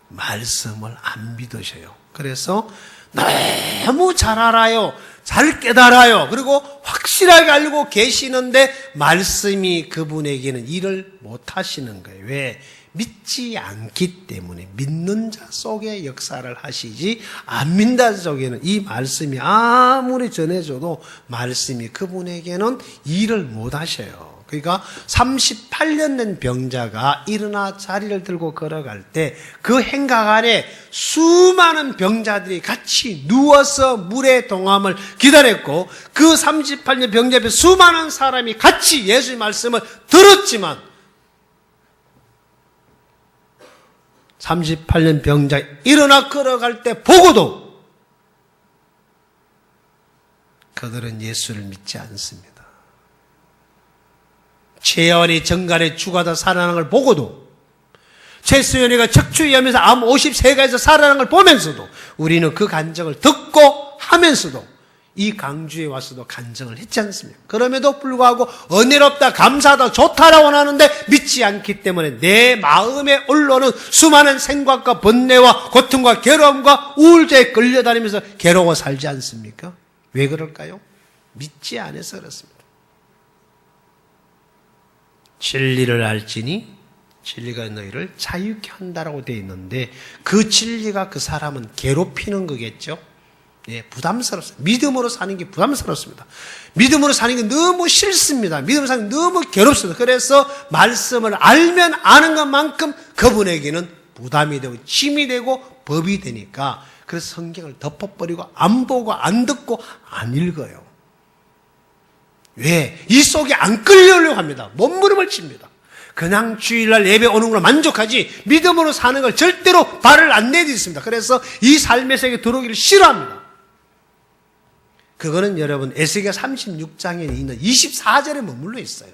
말씀을 안 믿으셔요. 그래서 너무 잘 알아요. 잘 깨달아요. 그리고 확실하게 알고 계시는데 말씀이 그분에게는 일을 못 하시는 거예요. 왜? 믿지 않기 때문에. 믿는 자 속에 역사를 하시지 안 믿는 자 속에는 이 말씀이 아무리 전해줘도 말씀이 그분에게는 일을 못 하셔요. 그러니까 38년 된 병자가 일어나 자리를 들고 걸어갈 때 그 행각 안에 수많은 병자들이 같이 누워서 물의 동함을 기다렸고 그 38년 병자 앞에 수많은 사람이 같이 예수의 말씀을 들었지만 38년 병자 일어나 걸어갈 때 보고도 그들은 예수를 믿지 않습니다. 최연이 정갈에 죽어다 살아나는 걸 보고도 최수연이가 척추염에서 암 53가에서 살아나는 걸 보면서도 우리는 그 간증을 듣고 하면서도 이 강주에 와서도 간증을 했지 않습니까? 그럼에도 불구하고 은혜롭다, 감사하다, 좋다라고 하는데 믿지 않기 때문에 내 마음에 올라오는 수많은 생각과 번뇌와 고통과 괴로움과 우울증에 끌려다니면서 괴로워 살지 않습니까? 왜 그럴까요? 믿지 않아서 그렇습니다. 진리를 알지니 진리가 너희를 자유케 한다라고 되어 있는데 그 진리가 그 사람은 괴롭히는 거겠죠? 예, 부담스럽습니다. 믿음으로 사는 게 부담스럽습니다. 믿음으로 사는 게 너무 싫습니다. 믿음으로 사는 게 너무 괴롭습니다. 그래서 말씀을 알면 아는 것만큼 그분에게는 부담이 되고 짐이 되고 법이 되니까 그래서 성경을 덮어버리고 안 보고 안 듣고 안 읽어요. 왜? 이 속에 안 끌려오려고 합니다. 몸부림을 칩니다. 그냥 주일날 예배 오는 걸로 만족하지 믿음으로 사는 걸 절대로 발을 안 내딛습니다. 그래서 이 삶의 세계에 들어오기를 싫어합니다. 그거는 여러분 에스겔 36장에 있는 24절에 머물러 있어요.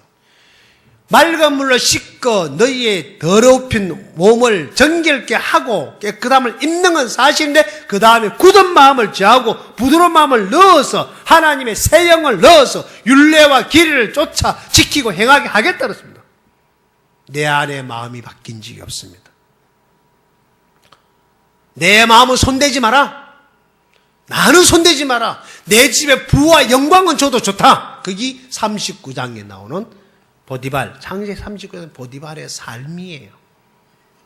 맑은 물로 씻고 너희의 더럽힌 몸을 정결케 하고 깨끗함을 입는 건 사실인데 그 다음에 굳은 마음을 제하고 부드러운 마음을 넣어서 하나님의 새 영을 넣어서 율례와 길이를 쫓아 지키고 행하게 하겠다 그랬습니다. 내 안에 마음이 바뀐 적이 없습니다. 내 마음은 손대지 마라. 나는 손대지 마라. 내 집에 부와 영광은 줘도 좋다. 그게 39장에 나오는 보디발, 창세기 39장 보디발의 삶이에요.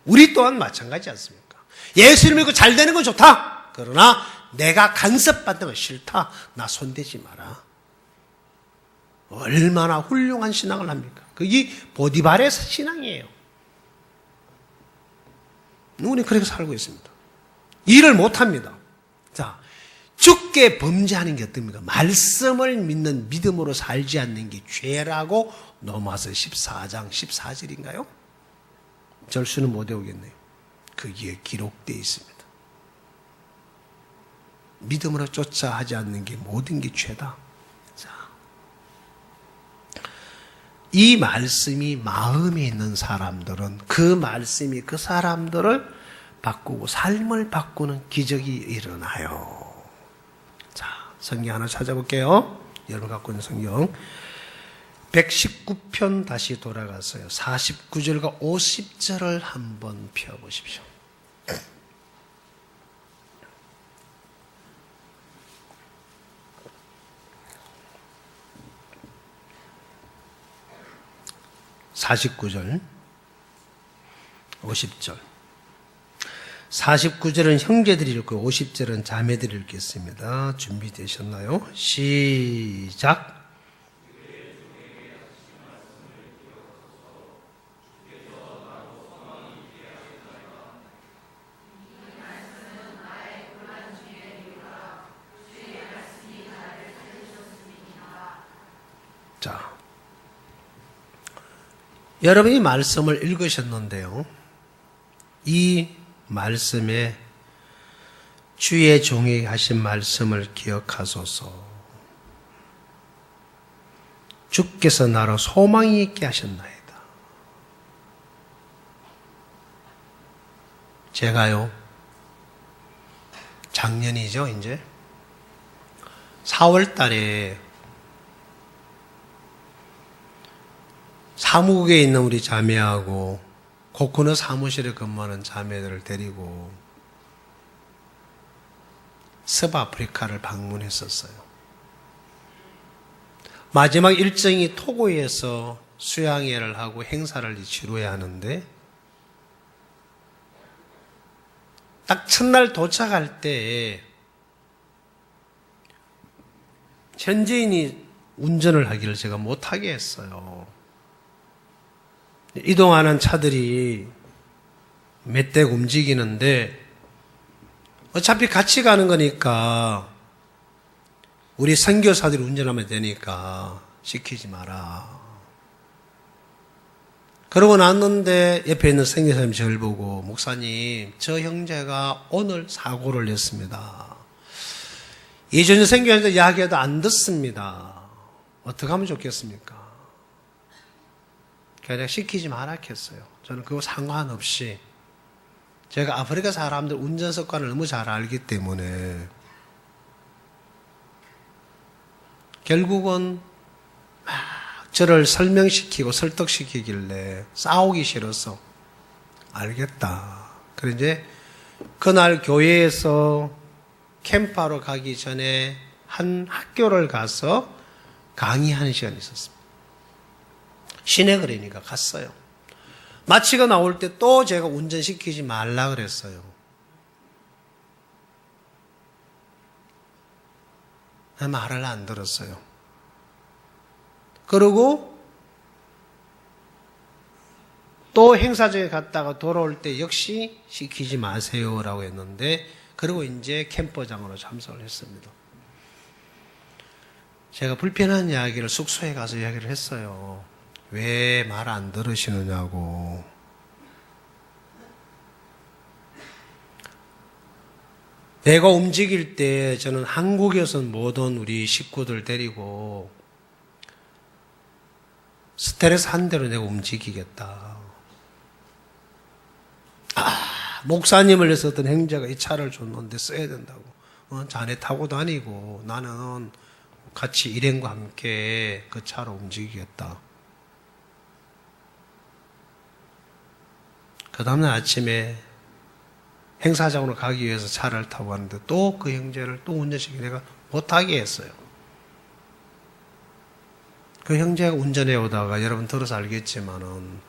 우리 또한 마찬가지 않습니까? 예수를 믿고 잘 되는 건 좋다. 그러나 내가 간섭받는 건 싫다. 나 손대지 마라. 얼마나 훌륭한 신앙을 합니까? 그게 보디발의 신앙이에요. 우리는 그렇게 살고 있습니다. 일을 못합니다. 자, 죽게 범죄하는 게 어떻습니까? 말씀을 믿는 믿음으로 살지 않는 게 죄라고 로마서 14장 14절인가요? 절수는 못 외우겠네요. 거기에 기록되어 있습니다. 믿음으로 쫓아 하지 않는 게 모든 게 죄다. 자, 이 말씀이 마음에 있는 사람들은 그 말씀이 그 사람들을 바꾸고 삶을 바꾸는 기적이 일어나요. 자, 성경 하나 찾아볼게요. 여러분 갖고 있는 성경 119편 다시 돌아가서요. 49절과 50절을 한번 펴보십시오. (49절) 50절 49절은 형제들이 읽고 50절은 자매들이 읽겠습니다. 준비되셨나요? 시작. 자, 여러분이 말씀을 읽으셨는데요. 이 말씀에 주의 종이 하신 말씀을 기억하소서. 주께서 나로 소망이 있게 하셨나이다. 제가요, 작년이죠, 이제 4월 달에 사무국에 있는 우리 자매하고 코코넛 사무실에 근무하는 자매들을 데리고 서아프리카를 방문했었어요. 마지막 일정이 토고에서 수양회를 하고 행사를 치러야 하는데 딱 첫날 도착할 때 현지인이 운전을 하기를 제가 못하게 했어요. 이동하는 차들이 몇 대 움직이는데 어차피 같이 가는 거니까 우리 선교사들이 운전하면 되니까 시키지 마라. 그러고 났는데 옆에 있는 선교사님이 저를 보고 목사님, 저 형제가 오늘 사고를 냈습니다. 예전에 선교사님들 이야기해도 안 듣습니다. 어떻게 하면 좋겠습니까? 그냥 시키지 마라 했어요. 저는 그거 상관없이 제가 아프리카 사람들 운전 습관을 너무 잘 알기 때문에 결국은 막 저를 설명시키고 설득시키길래 싸우기 싫어서 알겠다. 그래 이제 그날 교회에서 캠프하러 가기 전에 한 학교를 가서 강의하는 시간이 있었습니다. 시내거리니까 갔어요. 마치고 나올 때 또 제가 운전시키지 말라 그랬어요. 말을 안 들었어요. 그리고 또 행사장에 갔다가 돌아올 때 역시 시키지 마세요라고 했는데, 그리고 이제 캠퍼장으로 참석을 했습니다. 제가 불편한 이야기를 숙소에 가서 이야기를 했어요. 왜 말 안 들으시느냐고. 내가 움직일 때 저는 한국에서는 모든 우리 식구들 데리고 스트레스 한 대로 내가 움직이겠다. 목사님을 위해서 어떤 행자가 이 차를 줬는데 써야 된다고. 자네 타고 다니고 나는 같이 일행과 함께 그 차로 움직이겠다. 그 다음날 아침에 행사장으로 가기 위해서 차를 타고 왔는데 또 그 형제를 또 운전시키고 내가 못하게 했어요. 그 형제가 운전해 오다가 여러분 들어서 알겠지만은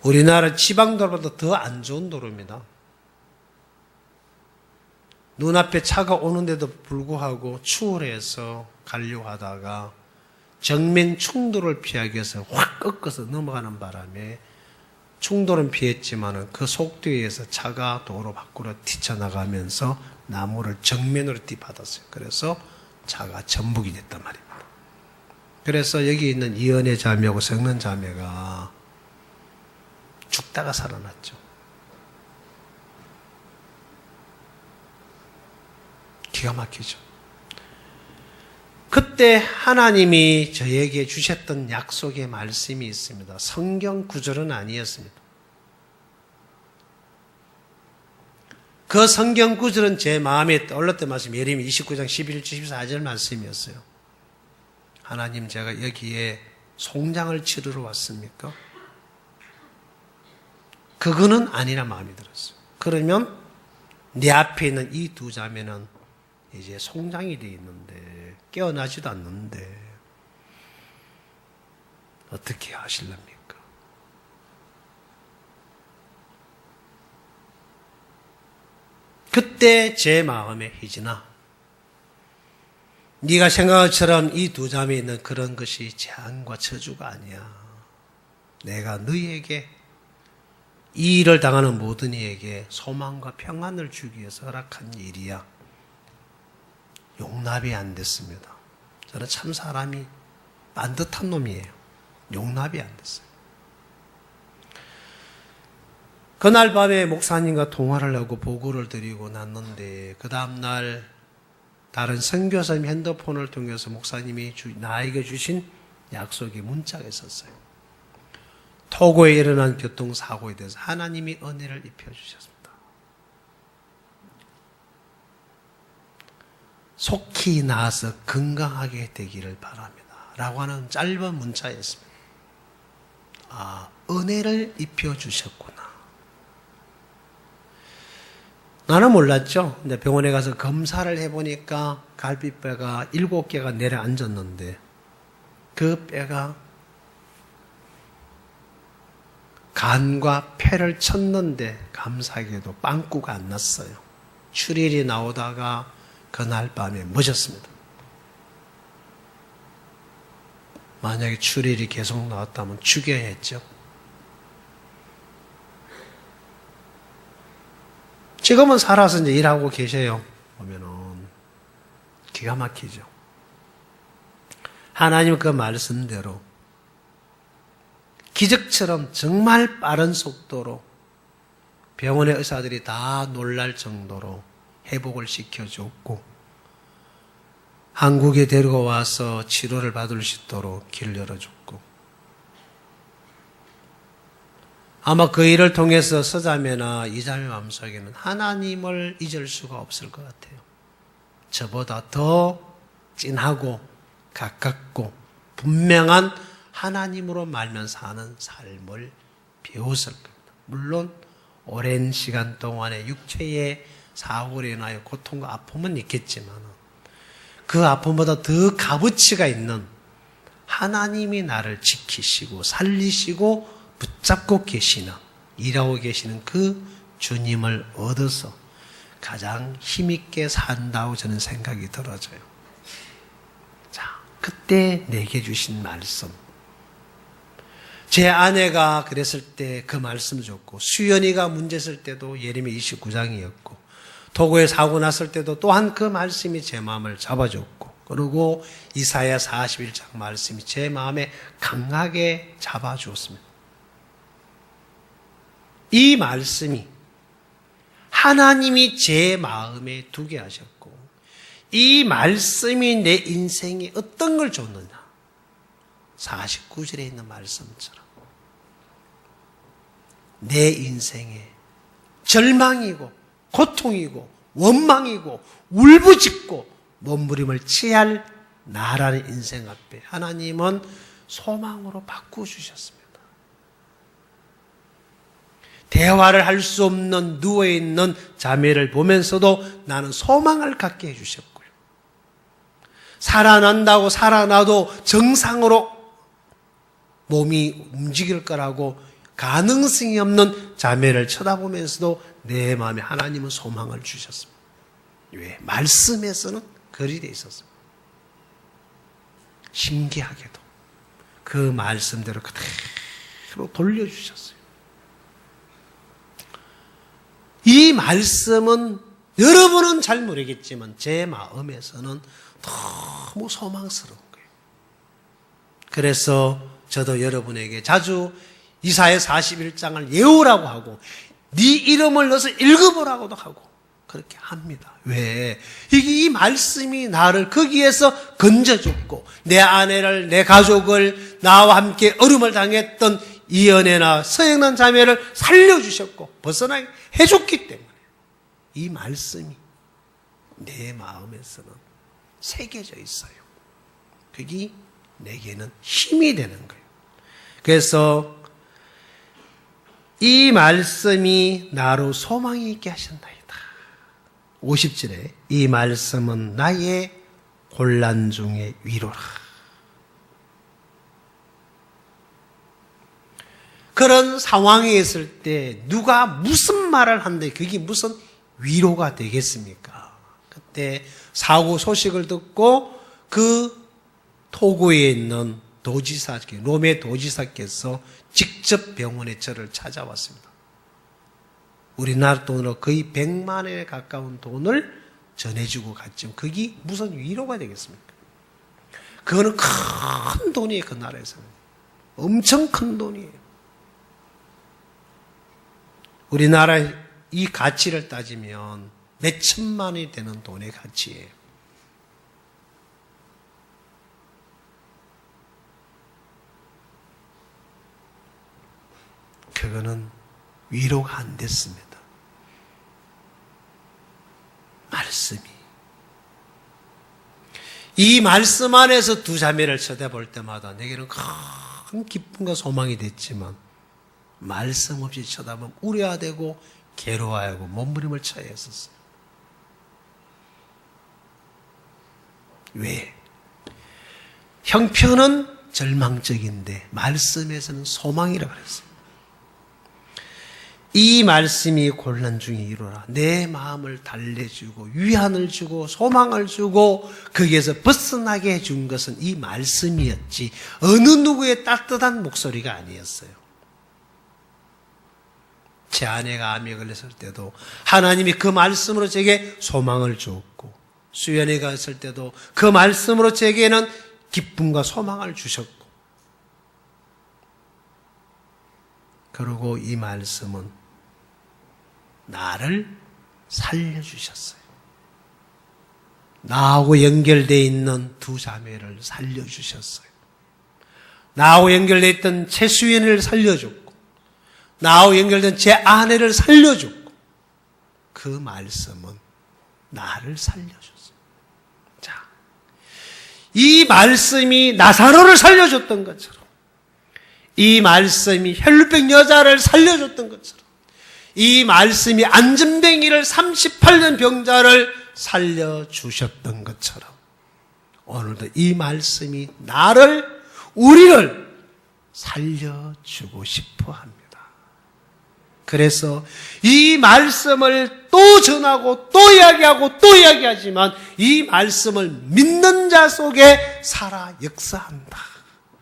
우리나라 지방도로보다 더 안 좋은 도로입니다. 눈앞에 차가 오는데도 불구하고 추월해서 가려고 하다가 정면 충돌을 피하기 위해서 확 꺾어서 넘어가는 바람에 충돌은 피했지만 그 속도에 의해서 차가 도로 밖으로 뛰쳐나가면서 나무를 정면으로 뒤받았어요. 그래서 차가 전복이 됐단 말입니다. 그래서 여기 있는 이은혜 자매하고 성는 자매가 죽다가 살아났죠. 기가 막히죠. 그때 하나님이 저에게 주셨던 약속의 말씀이 있습니다. 성경 구절은 아니었습니다. 그 성경 구절은 제 마음에 떠올랐던 말씀, 예레미야 29장 11절 14절 말씀이었어요. 하나님, 제가 여기에 송장을 치르러 왔습니까? 그거는 아니라 마음이 들었어요. 그러면 내 앞에 있는 이 두 자매는 이제 송장이 되어 있는데 깨어나지도 않는데 어떻게 하실랍니까? 그때 제 마음에 희진아, 네가 생각한 것처럼 이 두 자매에 있는 그런 것이 재앙과 저주가 아니야. 내가 너희에게 이 일을 당하는 모든 이에게 소망과 평안을 주기 위해서 허락한 일이야. 용납이 안 됐습니다. 저는 참 사람이 반듯한 놈이에요. 용납이 안 됐어요. 그날 밤에 목사님과 통화를 하고 보고를 드리고 났는데 그 다음날 다른 선교사님 핸드폰을 통해서 목사님이 나에게 주신 약속이 문자가 있었어요. 토고에 일어난 교통사고에 대해서 하나님이 은혜를 입혀주셨습니다. 속히 나아서 건강하게 되기를 바랍니다. 라고 하는 짧은 문자였습니다. 은혜를 입혀주셨구나. 나는 몰랐죠. 근데 병원에 가서 검사를 해보니까 갈비뼈가 7개가 내려앉았는데 그 뼈가 간과 폐를 쳤는데 감사하게도 빵꾸가 안 났어요. 출혈이 나오다가 그날 밤에 멎었습니다. 만약에 출혈이 계속 나왔다면 죽여야 했죠. 지금은 살아서 이제 일하고 계셔요. 보면은 기가 막히죠. 하나님 그 말씀대로 기적처럼 정말 빠른 속도로 병원의 의사들이 다 놀랄 정도로 회복을 시켜줬고 한국에 데리고 와서 치료를 받을 수 있도록 길을 열어줬고 아마 그 일을 통해서 서자매나 이자매 마음속에는 하나님을 잊을 수가 없을 것 같아요. 저보다 더 진하고 가깝고 분명한 하나님으로 말면 사는 삶을 배웠을 겁니다. 물론 오랜 시간 동안의 육체의 사고로 인하여 고통과 아픔은 있겠지만 그 아픔보다 더 값어치가 있는 하나님이 나를 지키시고 살리시고 붙잡고 계시는 일하고 계시는 그 주님을 얻어서 가장 힘있게 산다고 저는 생각이 들어져요. 자, 그때 내게 주신 말씀. 제 아내가 그랬을 때 그 말씀 줬고 수연이가 문제 있을 때도 예레미야 29장이었고 도구에 사고 났을 때도 또한 그 말씀이 제 마음을 잡아줬고 그리고 이사야 41장 말씀이 제 마음에 강하게 잡아주었습니다. 이 말씀이 하나님이 제 마음에 두게 하셨고 이 말씀이 내 인생에 어떤 걸 줬느냐 49절에 있는 말씀처럼 내 인생에 절망이고 고통이고 원망이고 울부짖고 몸부림을 취할 나라는 인생 앞에 하나님은 소망으로 바꾸주셨습니다. 대화를 할 수 없는 누워있는 자매를 보면서도 나는 소망을 갖게 해주셨고요. 살아난다고 살아나도 정상으로 몸이 움직일 거라고 가능성이 없는 자매를 쳐다보면서도 내 마음에 하나님은 소망을 주셨습니다. 왜? 말씀에서는 그리 돼 있었습니다. 신기하게도 그 말씀대로 그대로 돌려주셨어요. 이 말씀은 여러분은 잘 모르겠지만 제 마음에서는 너무 소망스러운 거예요. 그래서 저도 여러분에게 자주 이사야 41장을 외우라고 하고 네 이름을 넣어서 읽어보라고도 하고 그렇게 합니다. 왜? 이 말씀이 나를 거기에서 건져줬고 내 아내를 내 가족을 나와 함께 어려움을 당했던 이연애나 서영란 자매를 살려주셨고 벗어나게 해줬기 때문에 이 말씀이 내 마음에서는 새겨져 있어요. 그게 내게는 힘이 되는 거예요. 그래서 이 말씀이 나로 소망이 있게 하신다이다. 50절에 이 말씀은 나의 곤란 중에 위로라. 그런 상황에 있을 때 누가 무슨 말을 하는데 그게 무슨 위로가 되겠습니까? 그때 사고 소식을 듣고 그 토고에 있는 도지사, 롬의 도지사께서 직접 병원에 저를 찾아왔습니다. 우리나라 돈으로 거의 100만 원에 가까운 돈을 전해주고 갔죠. 그게 무슨 위로가 되겠습니까? 그거는 큰 돈이에요. 그 나라에서는. 엄청 큰 돈이에요. 우리나라 이 가치를 따지면 몇 천만 원이 되는 돈의 가치예요. 그거는 위로가 안 됐습니다. 말씀이. 이 말씀 안에서 두 자매를 쳐다볼 때마다 내게는 큰 기쁨과 소망이 됐지만 말씀 없이 쳐다보면 우려되고 괴로워하고 몸부림을 쳐야 했었어요. 왜? 형편은 절망적인데 말씀에서는 소망이라고 그랬어요. 이 말씀이 곤란 중에 이루라. 내 마음을 달래주고 위안을 주고 소망을 주고 거기에서 벗어나게 해준 것은 이 말씀이었지 어느 누구의 따뜻한 목소리가 아니었어요. 제 아내가 암에 걸렸을 때도 하나님이 그 말씀으로 제게 소망을 주었고, 수연이가 있을 때도 그 말씀으로 제게는 기쁨과 소망을 주셨고, 그리고 이 말씀은 나를 살려주셨어요. 나하고 연결되어 있는 두 자매를 살려주셨어요. 나하고 연결되어 있던 최수연을 살려줬고, 나하고 연결된 제 아내를 살려줬고, 그 말씀은 나를 살려줬어요. 자, 이 말씀이 나사로를 살려줬던 것처럼, 이 말씀이 혈루병 여자를 살려줬던 것처럼, 이 말씀이 안전뱅이를 38년 병자를 살려주셨던 것처럼, 오늘도 이 말씀이 나를, 우리를 살려주고 싶어 합니다. 그래서 이 말씀을 또 전하고 또 이야기하고 또 이야기하지만 이 말씀을 믿는 자 속에 살아 역사한다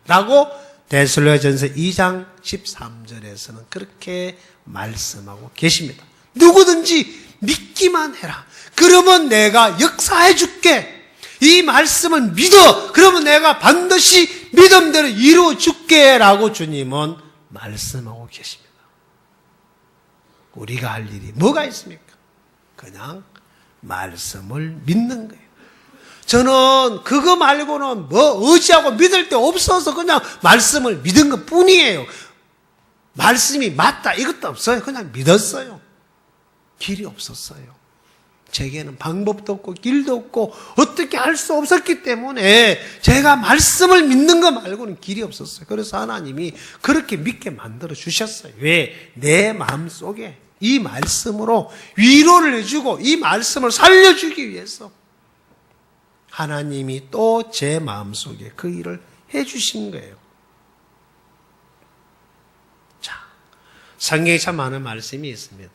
라고 데살로니가전서 2장 13절에서는 그렇게 말씀하고 계십니다. 누구든지 믿기만 해라. 그러면 내가 역사해 줄게. 이 말씀을 믿어. 그러면 내가 반드시 믿음대로 이루어 줄게 라고 주님은 말씀하고 계십니다. 우리가 할 일이 뭐가 있습니까? 그냥 말씀을 믿는 거예요. 저는 그거 말고는 뭐 의지하고 믿을 데 없어서 그냥 말씀을 믿은 것 뿐이에요. 말씀이 맞다 이것도 없어요. 그냥 믿었어요. 길이 없었어요. 제게는 방법도 없고 길도 없고 어떻게 할 수 없었기 때문에 제가 말씀을 믿는 것 말고는 길이 없었어요. 그래서 하나님이 그렇게 믿게 만들어 주셨어요. 왜? 내 마음속에 이 말씀으로 위로를 해주고 이 말씀을 살려주기 위해서 하나님이 또 제 마음속에 그 일을 해주신 거예요. 자, 성경에 참 많은 말씀이 있습니다.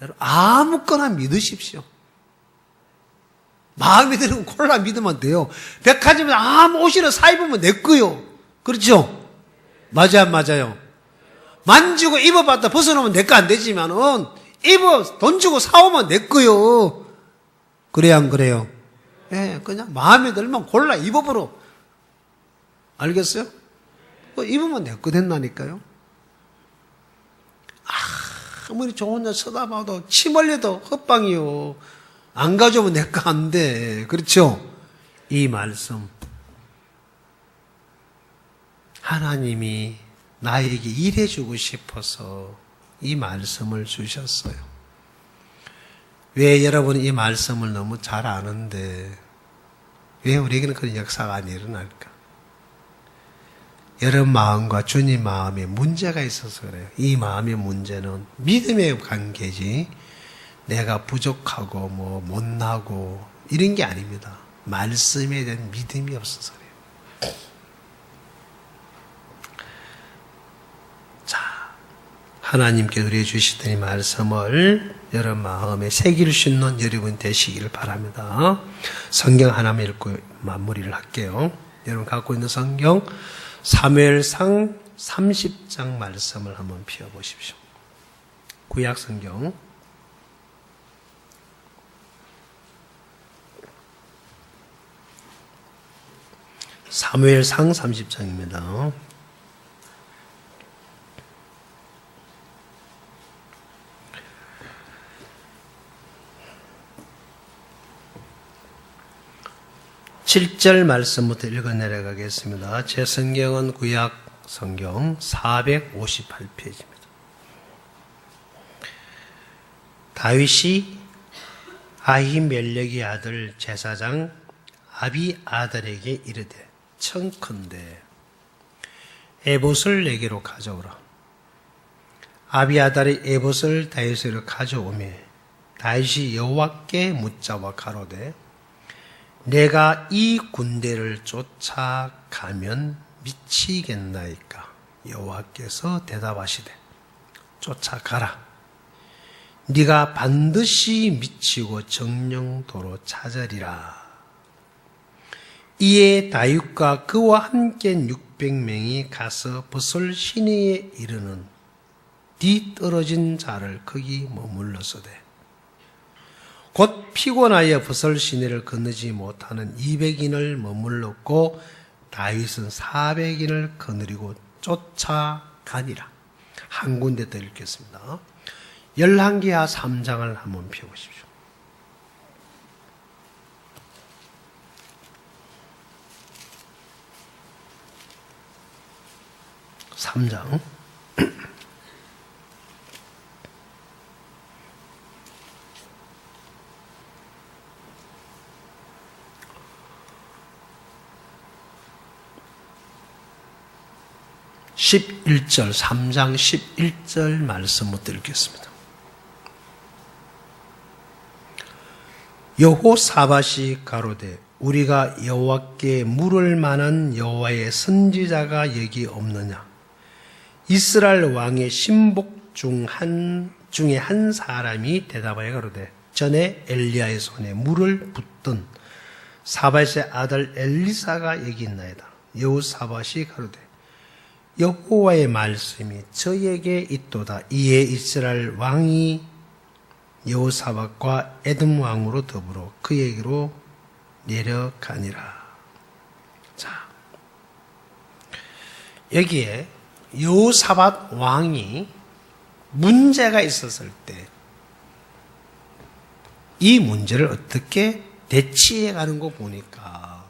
여러분, 아무거나 믿으십시오. 마음에 드는 콜라 믿으면 돼요. 백화점에 아무 옷이나 사입으면 내 거요. 그렇죠? 맞아요, 맞아요. 만지고 입어봤다 벗어놓으면 내 거 안 되지만은 돈 주고 사오면 내 거요. 그래야 안 그래요? 예, 네, 그냥 마음에 들면 골라 입어보러. 알겠어요? 입으면 내 거 된다니까요. 아무리 좋은 데 쳐다봐도 침 흘려도 헛방이요. 안 가져오면 내 거 안 돼. 그렇죠? 이 말씀. 하나님이 나에게 일해주고 싶어서 이 말씀을 주셨어요. 왜 여러분이 이 말씀을 너무 잘 아는데 왜 우리에게는 그런 역사가 안 일어날까? 여러분 마음과 주님 마음에 문제가 있어서 그래요. 이 마음의 문제는 믿음의 관계지 내가 부족하고 못나고 이런 게 아닙니다. 말씀에 대한 믿음이 없어서 그래요. 자, 하나님께 우리에게 주시던 이 말씀을 여러분 마음에 새길 수 있는 여러분 되시기를 바랍니다. 성경 하나만 읽고 마무리를 할게요. 여러분 갖고 있는 성경 사무엘상 30장 말씀을 한번 펴보십시오. 구약 성경 사무엘상 30장입니다. (7절) 말씀부터 읽어 내려가겠습니다. 제 성경은 구약 성경 458페이지입니다. 다윗이 아히멜렉의 아들 제사장 아비아달에게 이르되 청컨대 에봇을 내게로 가져오라. 아비아달이 에봇을 다윗에게로 가져오매 다윗이 여호와께 묻자와 가로되 내가 이 군대를 쫓아가면 미치겠나이까? 여호와께서 대답하시되 쫓아가라. 네가 반드시 미치고 정령도로 찾으리라. 이에 다윗과 그와 함께 600명이 가서 버솔 시내에 이르는 뒤 떨어진 자를 거기 머물러서되 곧 피곤하여 버솔 시내를 건너지 못하는 200인을 머물렀고 다윗은 400인을 거느리고 쫓아가니라. 한 군데 더 읽겠습니다. 열왕기하 3장을 한번 펴보십시오. 3장 11절, 3장 11절 말씀부터 읽겠습니다. 여호사밧이 가로되 우리가 여호와께 물을 만한 여호와의 선지자가 여기 없느냐? 이스라엘 왕의 신복 중에 한 사람이 대답하여 가로되 전에 엘리야의 손에 물을 붓던 사밧의 아들 엘리사가 여기 있나이다. 여호사밧이 가로되 여호와의 말씀이 저에게 있도다. 이에 이스라엘 왕이 여호사밧과 에돔 왕으로 더불어 그에게로 내려가니라. 자, 여기에 여호사밧 왕이 문제가 있었을 때 이 문제를 어떻게 대치해 가는 거 보니까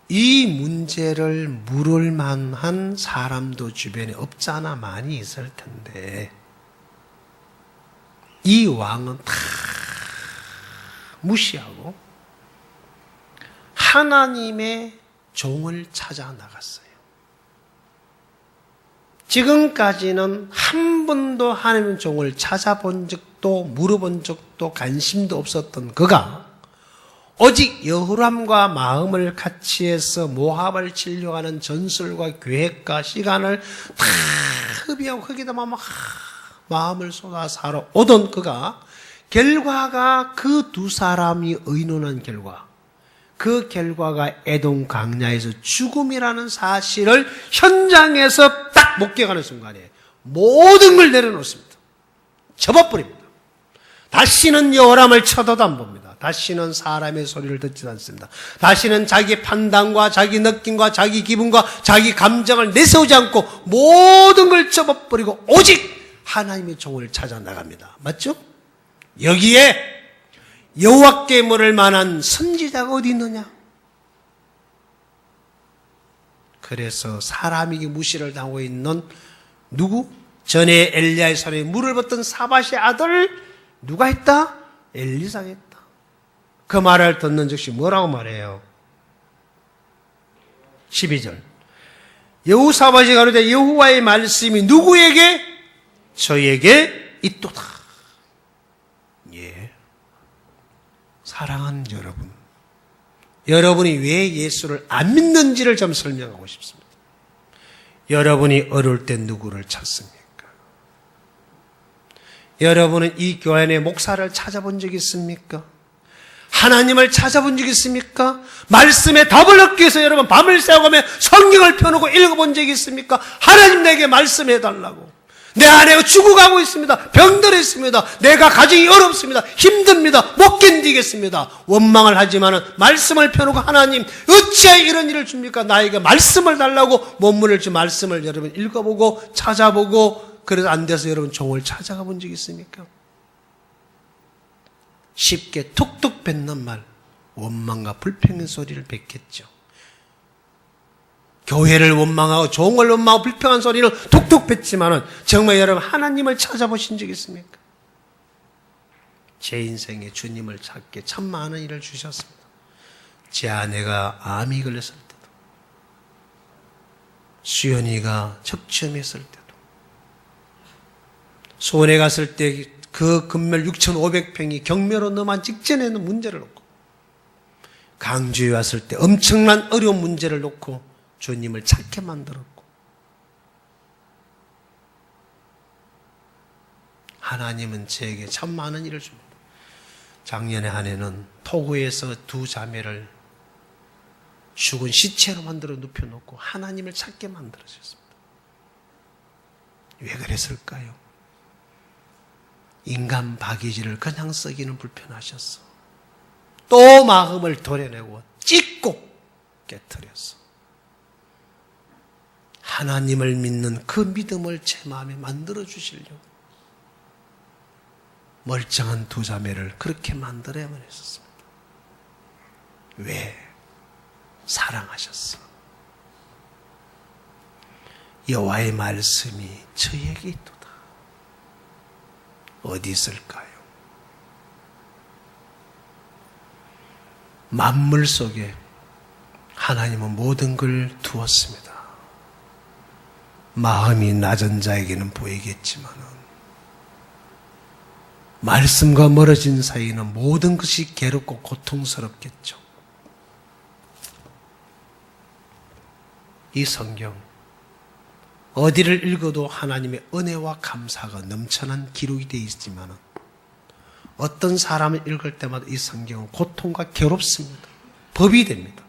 이 문제를 물을 만한 사람도 주변에 없잖아 많이 있을 텐데 이 왕은 다 무시하고 하나님의 종을 찾아 나갔어요. 지금까지는 한 번도 하나님의 종을 찾아본 적도 물어본 적도 관심도 없었던 그가 오직 여호람과 마음을 같이 해서 모압을 치려고 하는 전술과 계획과 시간을 다 협의하고 거기다 마음을 쏟아 살아 오던 그가 결과가 그 두 사람이 의논한 결과 그 결과가 에돔 광야에서 죽음이라는 사실을 현장에서 딱 목격하는 순간에 모든 걸 내려놓습니다. 접어버립니다. 다시는 여호람을 쳐다도 안 봅니다. 다시는 사람의 소리를 듣지 않습니다. 다시는 자기 판단과 자기 느낌과 자기 기분과 자기 감정을 내세우지 않고 모든 걸 접어버리고 오직 하나님의 종을 찾아 나갑니다. 맞죠? 여기에 여호와께 물을 만한 선지자가 어디 있느냐? 그래서 사람에게 무시를 당하고 있는 누구? 전에 엘리야의 손에 물을 붓던 사밧의 아들 누가 했다? 엘리사가 했다. 그 말을 듣는 즉시 뭐라고 말해요? 12절 여호사밧이 가로되 여호와의 말씀이 누구에게? 저에게 있도다. 예. 사랑하는 여러분, 여러분이 왜 예수를 안 믿는지를 좀 설명하고 싶습니다. 여러분이 어려울 때 누구를 찾습니까? 여러분은 이 교회 안에 목사를 찾아본 적 있습니까? 하나님을 찾아본 적 있습니까? 말씀에 답을 얻기 위해서 여러분 밤을 새워가며 성경을 펴놓고 읽어본 적이 있습니까? 하나님 내게 말씀해달라고. 내 아내가 죽어가고 있습니다. 병들어 있습니다. 내가 가정이 어렵습니다. 힘듭니다. 못 견디겠습니다. 원망을 하지만은 말씀을 펴놓고 하나님 어찌하여 이런 일을 줍니까? 나에게 말씀을 달라고 본문을 주 말씀을 여러분 읽어보고 찾아보고 그래서 안 돼서 여러분 종을 찾아가 본 적 있습니까? 쉽게 툭툭 뱉는 말, 원망과 불평의 소리를 뱉겠죠. 교회를 원망하고 종을 원망하고 불평한 소리를 툭툭 뱉지만은 정말 여러분 하나님을 찾아보신 적 있습니까? 제 인생에 주님을 찾게 참 많은 일을 주셨습니다. 제 아내가 암이 걸렸을 때도, 수연이가 척추염했을 때도, 수원에 갔을 때 그 건물 6,500평이 경매로 넘어간 직전에는 문제를 놓고, 강주에 왔을 때 엄청난 어려운 문제를 놓고 주님을 찾게 만들었고, 하나님은 저에게 참 많은 일을 줍니다. 작년에 한 해는 토고에서 두 자매를 죽은 시체로 만들어 눕혀놓고 하나님을 찾게 만들어주셨습니다. 왜 그랬을까요? 인간 바기지를 그냥 쓰기는 불편하셨어. 또 마음을 도려내고 찢고 깨뜨렸어. 하나님을 믿는 그 믿음을 제 마음에 만들어 주시려고 멀쩡한 두 자매를 그렇게 만들어야만 했었습니다. 왜? 사랑하셨어. 여호와의 말씀이 저에게 있도다. 어디 있을까요? 만물 속에 하나님은 모든 걸 두었습니다. 마음이 낮은 자에게는 보이겠지만은 말씀과 멀어진 사이는 모든 것이 괴롭고 고통스럽겠죠. 이 성경 어디를 읽어도 하나님의 은혜와 감사가 넘쳐난 기록이 되어 있지만 어떤 사람을 읽을 때마다 이 성경은 고통과 괴롭습니다. 법이 됩니다.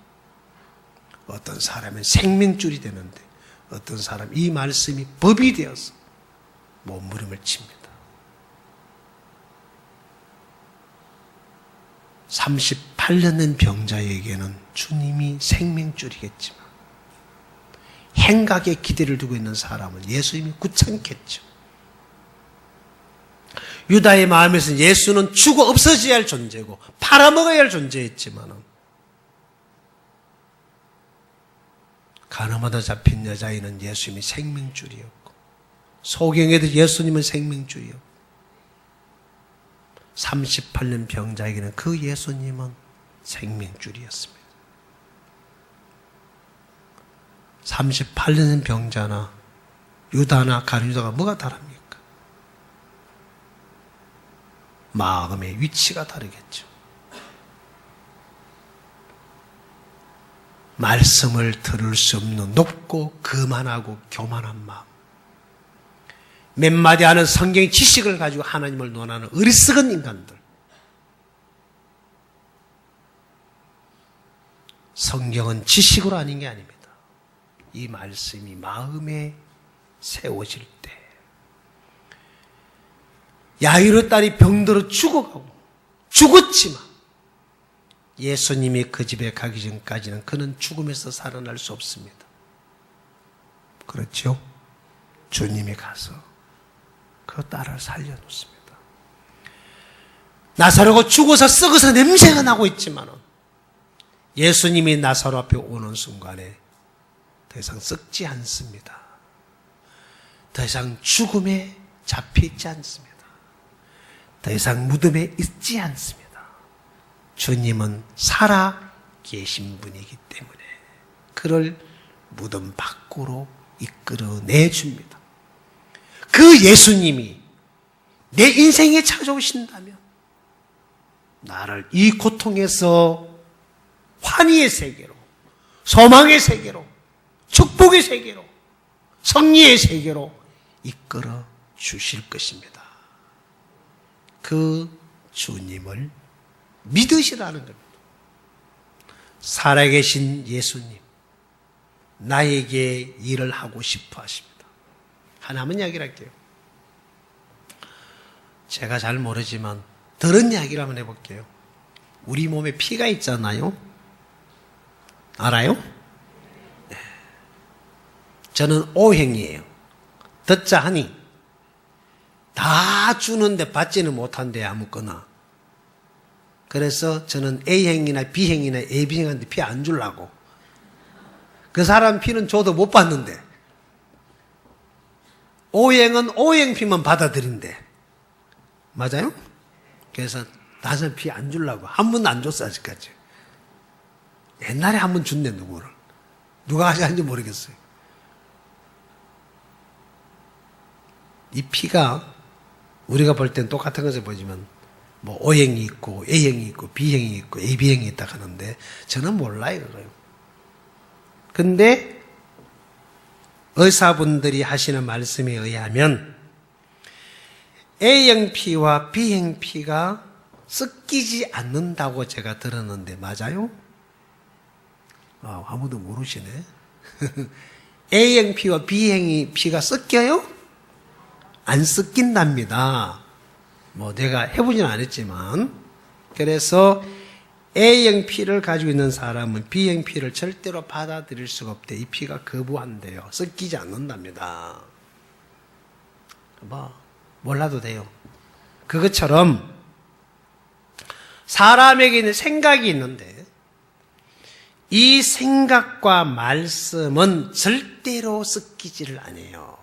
어떤 사람은 생명줄이 되는데 어떤 사람 이 말씀이 법이 되어서 몸부림을 칩니다. 38년 된 병자에게는 주님이 생명줄이겠지만 행각에 기대를 두고 있는 사람은 예수님이 굳찮겠죠. 유다의 마음에서는 예수는 죽어 없어져야 할 존재고 팔아먹어야 할 존재였지만 가늠하다 잡힌 여자애는 예수님이 생명줄이었고 소경에도 예수님은 생명줄이었고 38년 병자에게는 그 예수님은 생명줄이었습니다. 38년 병자나 유다나 가룟유다가 뭐가 다릅니까? 마음의 위치가 다르겠죠. 말씀을 들을 수 없는 높고 거만하고 교만한 마음. 몇 마디 하는 성경의 지식을 가지고 하나님을 논하는 어리석은 인간들. 성경은 지식으로 아닌 게 아닙니다. 이 말씀이 마음에 세워질 때 야이로 딸이 병들어 죽어가고 죽었지만 예수님이 그 집에 가기 전까지는 그는 죽음에서 살아날 수 없습니다. 그렇죠? 주님이 가서 그 딸을 살려놓습니다. 나사로가 죽어서 썩어서 냄새가 나고 있지만 예수님이 나사로 앞에 오는 순간에 더 이상 썩지 않습니다. 더 이상 죽음에 잡혀있지 않습니다. 더 이상 무덤에 있지 않습니다. 주님은 살아 계신 분이기 때문에 그를 무덤 밖으로 이끌어내 줍니다. 그 예수님이 내 인생에 찾아오신다면 나를 이 고통에서 환희의 세계로, 소망의 세계로, 축복의 세계로, 승리의 세계로 이끌어 주실 것입니다. 그 주님을 믿으시라는 겁니다. 살아계신 예수님, 나에게 일을 하고 싶어 하십니다. 하나만 이야기를 할게요. 제가 잘 모르지만 들은 이야기를 한번 해볼게요. 우리 몸에 피가 있잖아요. 알아요? 네. 저는 O형이에요. 듣자 하니 다 주는데 받지는 못한대 아무거나. 그래서 저는 A형이나 B형이나 AB형한테 피 안 주려고. 그 사람 피는 줘도 못 받는데 O형은 O형 피만 받아들인대. 맞아요? 그래서 나는 피 안 주려고. 한 번도 안 줬어 아직까지. 옛날에 한 번 줬네 누구를. 누가 하는지 모르겠어요. 이 피가 우리가 볼 땐 똑같은 것을 보지만 뭐 O형이 있고 A형이 있고 B형이 있고 AB형이 있다 하는데 저는 몰라요 그거요. 근데 의사분들이 하시는 말씀에 의하면 A형 피와 B형 피가 섞이지 않는다고 제가 들었는데 맞아요? 아무도 모르시네. A형 피와 B형 피가 섞여요? 안 섞인답니다. 내가 해보지는 않았지만. 그래서 A형 피를 가지고 있는 사람은 B형 피를 절대로 받아들일 수가 없대. 이 피가 거부한대요. 섞이지 않는답니다. 몰라도 돼요. 그것처럼 사람에게 있는 생각이 있는데 이 생각과 말씀은 절대로 섞이지를 않아요.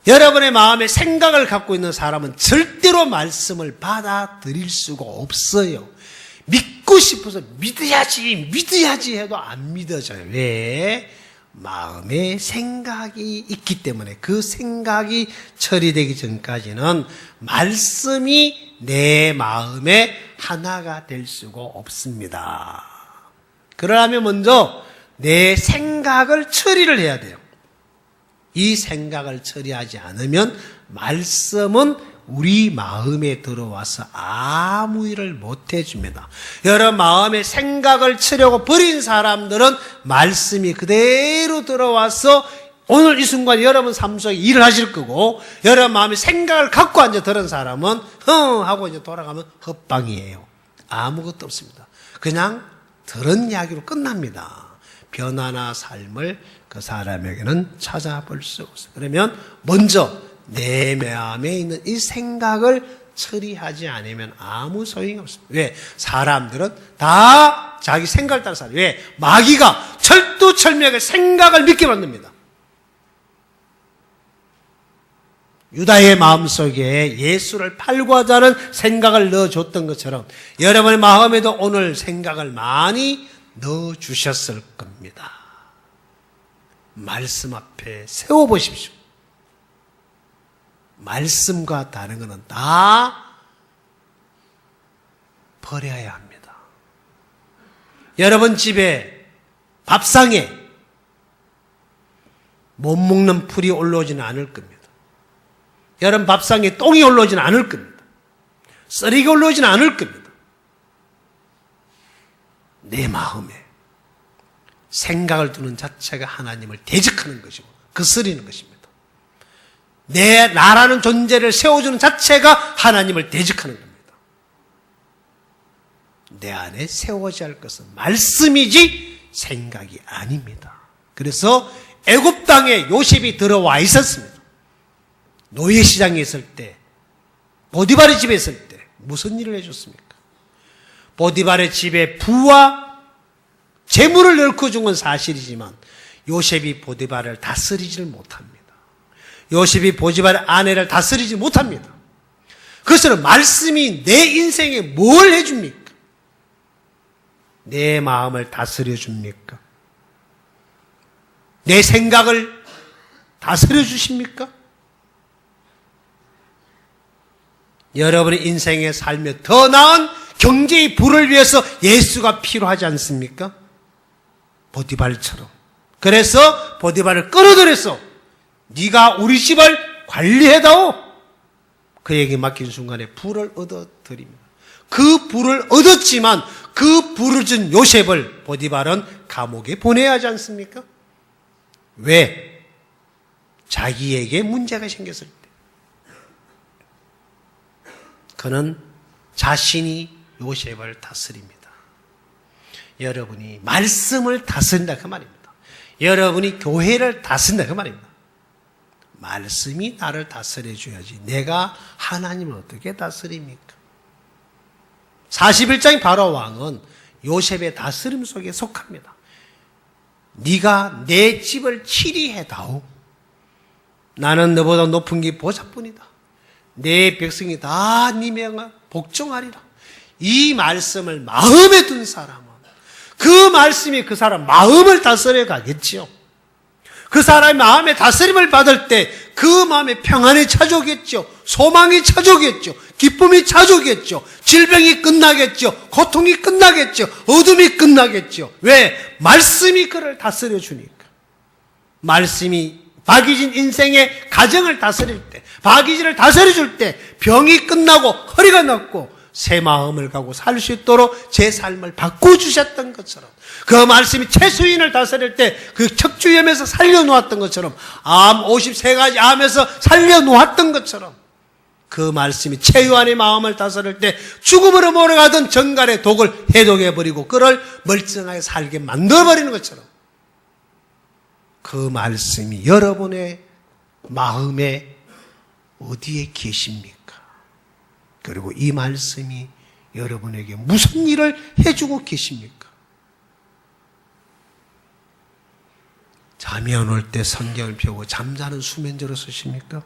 여러분의 마음에 생각을 갖고 있는 사람은 절대로 말씀을 받아들일 수가 없어요. 믿고 싶어서 믿어야지 해도 안 믿어져요. 왜? 마음에 생각이 있기 때문에 그 생각이 처리되기 전까지는 말씀이 내 마음에 하나가 될 수가 없습니다. 그러려면 먼저 내 생각을 처리를 해야 돼요. 이 생각을 처리하지 않으면 말씀은 우리 마음에 들어와서 아무 일을 못 해줍니다. 여러분 마음에 생각을 치려고 버린 사람들은 말씀이 그대로 들어와서 오늘 이 순간 여러분 삶 속에 일을 하실 거고, 여러분 마음에 생각을 갖고 앉아 들은 사람은 하고 이제 돌아가면 헛방이에요. 아무것도 없습니다. 그냥 들은 이야기로 끝납니다. 변화나 삶을 그 사람에게는 찾아볼 수 없어요. 그러면 먼저 내 마음에 있는 이 생각을 처리하지 않으면 아무 소용이 없습니다. 왜? 사람들은 다 자기 생각을 따라 살아요. 왜? 마귀가 철두철미하게 생각을 믿게 만듭니다. 유다의 마음속에 예수를 팔고 하자는 생각을 넣어줬던 것처럼 여러분의 마음에도 오늘 생각을 많이 넣어주셨을 겁니다. 말씀 앞에 세워보십시오. 말씀과 다른 것은 다 버려야 합니다. 여러분 집에 밥상에 못 먹는 풀이 올라오지는 않을 겁니다. 여러분 밥상에 똥이 올라오지는 않을 겁니다. 쓰레기가 올라오지는 않을 겁니다. 내 마음에 생각을 두는 자체가 하나님을 대적하는 것이고 거스리는 것입니다. 나라는 존재를 세워주는 자체가 하나님을 대적하는 겁니다. 내 안에 세워져야 할 것은 말씀이지 생각이 아닙니다. 그래서 애굽 땅에 요셉이 들어와 있었습니다. 노예시장에 있을 때, 보디발의 집에 있을 때 무슨 일을 해줬습니까? 보디발의 집에 부와 재물을 넣고 준 건 사실이지만 요셉이 보디발을 다스리지를 못합니다. 요셉이 보디발의 아내를 다스리지 못합니다. 그것은 말씀이 내 인생에 뭘 해줍니까? 내 마음을 다스려 줍니까? 내 생각을 다스려 주십니까? 여러분의 인생에 살며 더 나은 경제의 부를 위해서 예수가 필요하지 않습니까? 보디발처럼. 그래서 보디발을 끌어들여서 네가 우리 집을 관리해다오. 그에게 맡긴 순간에 부를 얻어드립니다. 그 부를 얻었지만 그 부를 준 요셉을 보디발은 감옥에 보내야 하지 않습니까? 왜? 자기에게 문제가 생겼을 때. 그는 자신이 요셉을 다스립니다. 여러분이 말씀을 다스린다 그 말입니다. 여러분이 교회를 다스린다 그 말입니다. 말씀이 나를 다스려줘야지 내가 하나님을 어떻게 다스립니까? 41장의 바로 왕은 요셉의 다스림 속에 속합니다. 네가 내 집을 치리해다오. 나는 너보다 높은 게 보좌뿐이다. 내 백성이 다 네 명을 복종하리라. 이 말씀을 마음에 둔 사람은 그 말씀이 그 사람 마음을 다스려 가겠지요. 그 사람의 마음에 다스림을 받을 때 그 마음에 평안이 찾아오겠죠. 소망이 찾아오겠죠. 기쁨이 찾아오겠죠. 질병이 끝나겠죠. 고통이 끝나겠죠. 어둠이 끝나겠죠. 왜? 말씀이 그를 다스려 주니까. 말씀이 박이진 인생의 가정을 다스릴 때, 박이진을 다스려줄 때 병이 끝나고 허리가 낫고 새 마음을 가고 살 수 있도록 제 삶을 바꿔주셨던 것처럼, 그 말씀이 최수인을 다스릴 때 그 척추염에서 살려놓았던 것처럼, 암 53가지 암에서 살려놓았던 것처럼, 그 말씀이 최요한의 마음을 다스릴 때 죽음으로 몰아가던 정갈의 독을 해독해버리고 그를 멀쩡하게 살게 만들어버리는 것처럼, 그 말씀이 여러분의 마음에 어디에 계십니까? 그리고 이 말씀이 여러분에게 무슨 일을 해주고 계십니까? 잠이 안 올 때 성경을 펴고 잠자는 수면제로 쓰십니까?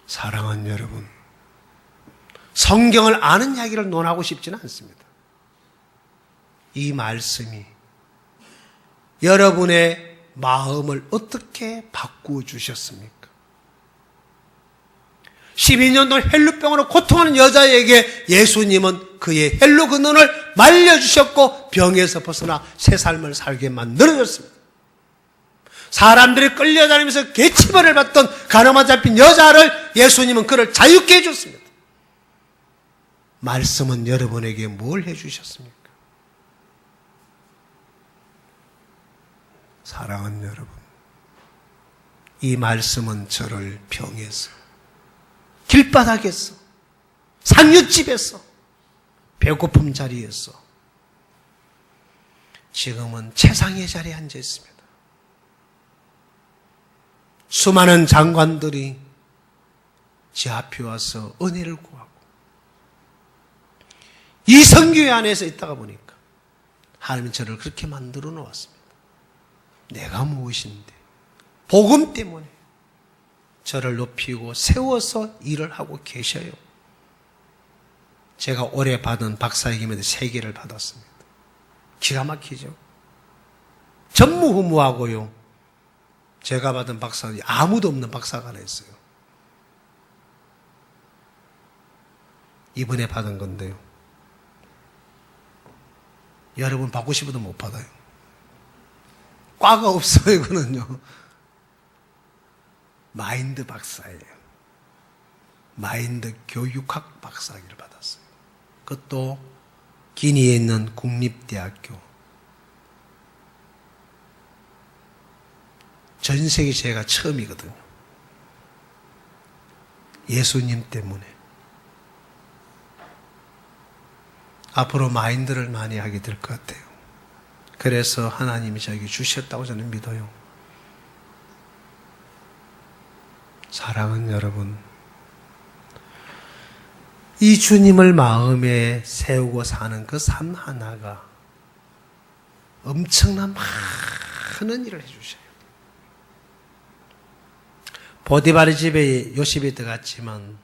사랑하는 여러분, 성경을 아는 이야기를 논하고 싶지는 않습니다. 이 말씀이 여러분의 마음을 어떻게 바꾸어 주셨습니까? 12년 동안 헬루병으로 고통하는 여자에게 예수님은 그의 헬루 근원을 말려주셨고 병에서 벗어나 새 삶을 살게 만들어줬습니다. 사람들이 끌려다니면서 계치벌을 받던 가늠아 잡힌 여자를 예수님은 그를 자유케 해줬습니다. 말씀은 여러분에게 뭘 해주셨습니까? 사랑하는 여러분, 이 말씀은 저를 병에서, 길바닥에서, 상류집에서, 배고픔 자리에서, 지금은 최상의 자리에 앉아 있습니다. 수많은 장관들이 제 앞에 와서 은혜를 구하고, 이 성교회 안에서 있다가 보니까 하나님은 저를 그렇게 만들어 놓았습니다. 내가 무엇인데 복음 때문에 저를 높이고 세워서 일을 하고 계셔요. 제가 올해 받은 박사의 김에도 3개를 받았습니다. 기가 막히죠. 전무후무하고요. 제가 받은 박사는 아무도 없는 박사가 하나 있어요. 이번에 받은 건데요, 여러분 받고 싶어도 못 받아요. 과가 없어요. 이거는요, 마인드 박사예요. 마인드 교육학 박사학위를 받았어요. 그것도 기니에 있는 국립대학교. 전 세계 제가 처음이거든요. 예수님 때문에. 앞으로 마인드를 많이 하게 될 것 같아요. 그래서 하나님이 저에게 주셨다고 저는 믿어요. 사랑하는 여러분, 이 주님을 마음에 세우고 사는 그 삶 하나가 엄청난 많은 일을 해주셔요. 보디바르 집에 요셉이 들어갔지만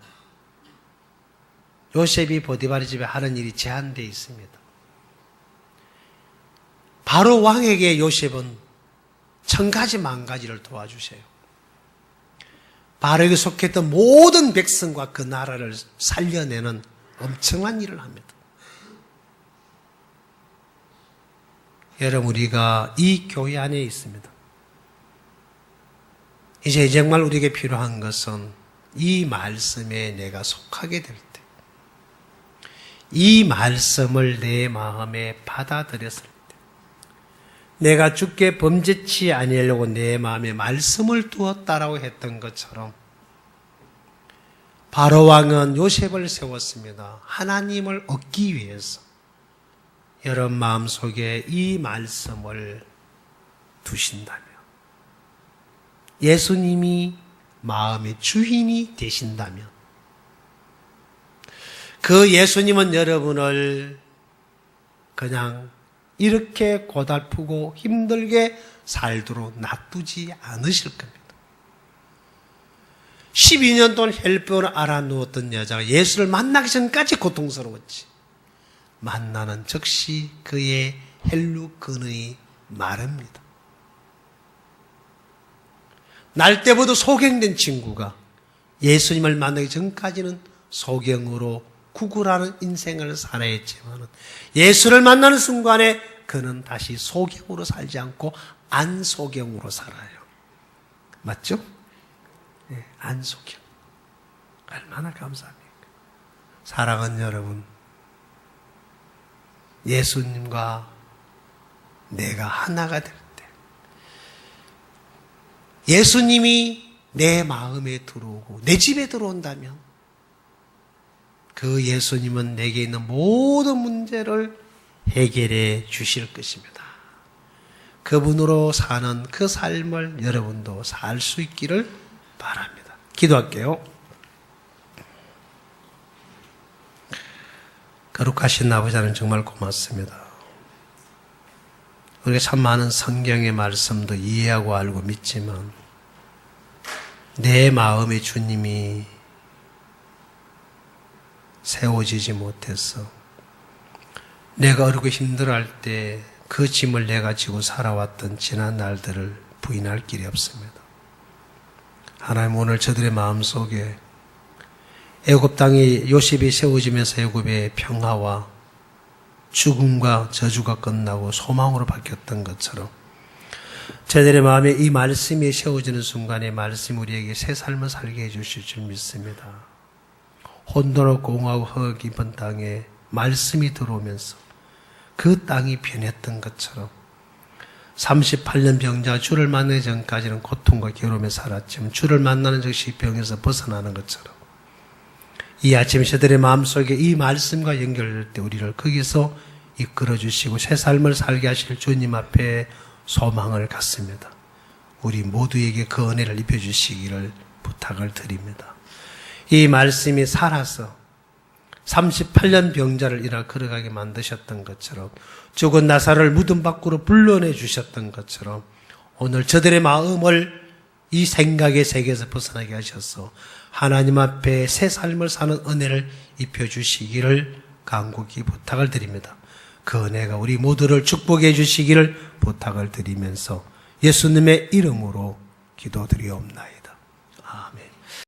요셉이 보디바르 집에 하는 일이 제한되어 있습니다. 바로 왕에게 요셉은 1000가지 만가지를 도와주세요. 바로에게 속했던 모든 백성과 그 나라를 살려내는 엄청난 일을 합니다. 여러분, 우리가 이 교회 안에 있습니다. 이제 정말 우리에게 필요한 것은 이 말씀에 내가 속하게 될 때, 이 말씀을 내 마음에 받아들였을 때, 내가 주께 범죄치 아니하려고 내 마음에 말씀을 두었다라고 했던 것처럼 바로 왕은 요셉을 세웠습니다. 하나님을 얻기 위해서. 여러분 마음속에 이 말씀을 두신다면, 예수님이 마음의 주인이 되신다면, 그 예수님은 여러분을 그냥 이렇게 고달프고 힘들게 살도록 놔두지 않으실 겁니다. 12년 동안 헬병을 알아누웠던 여자가 예수를 만나기 전까지 고통스러웠지, 만나는 즉시 그의 헬루 근원이 마릅니다. 날 때부터 소경된 친구가 예수님을 만나기 전까지는 소경으로 구구라는 인생을 살아야 했지만 예수를 만나는 순간에 그는 다시 소경으로 살지 않고 안소경으로 살아요. 맞죠? 네, 안소경. 얼마나 감사합니까? 사랑하는 여러분, 예수님과 내가 하나가 될 때, 예수님이 내 마음에 들어오고 내 집에 들어온다면 그 예수님은 내게 있는 모든 문제를 해결해 주실 것입니다. 그분으로 사는 그 삶을 여러분도 살 수 있기를 바랍니다. 기도할게요. 거룩하신 아버지 하나님 정말 고맙습니다. 우리가 참 많은 성경의 말씀도 이해하고 알고 믿지만 내 마음에 주님이 세워지지 못해서 내가 어렵고 힘들어할 때 그 짐을 내가 지고 살아왔던 지난 날들을 부인할 길이 없습니다. 하나님, 오늘 저들의 마음속에 애굽 땅이 요셉이 세워지면서 애굽의 평화와 죽음과 저주가 끝나고 소망으로 바뀌었던 것처럼 저들의 마음에 이 말씀이 세워지는 순간에 말씀이 우리에게 새 삶을 살게 해주실 줄 믿습니다. 혼돈하고 공허하고 흙 깊은 땅에 말씀이 들어오면서 그 땅이 변했던 것처럼 38년 병자 주를 만나기 전까지는 고통과 괴로움에 살았지만 주를 만나는 즉시 병에서 벗어나는 것처럼 이 아침 저들의 마음속에 이 말씀과 연결될 때 우리를 거기서 이끌어 주시고 새 삶을 살게 하실 주님 앞에 소망을 갖습니다. 우리 모두에게 그 은혜를 입혀주시기를 부탁을 드립니다. 이 말씀이 살아서 38년 병자를 일어 걸어가게 만드셨던 것처럼 죽은 나사를 무덤 밖으로 불러내 주셨던 것처럼 오늘 저들의 마음을 이 생각의 세계에서 벗어나게 하셔서 하나님 앞에 새 삶을 사는 은혜를 입혀주시기를 간곡히 부탁을 드립니다. 그 은혜가 우리 모두를 축복해 주시기를 부탁을 드리면서 예수님의 이름으로 기도드리옵나이다.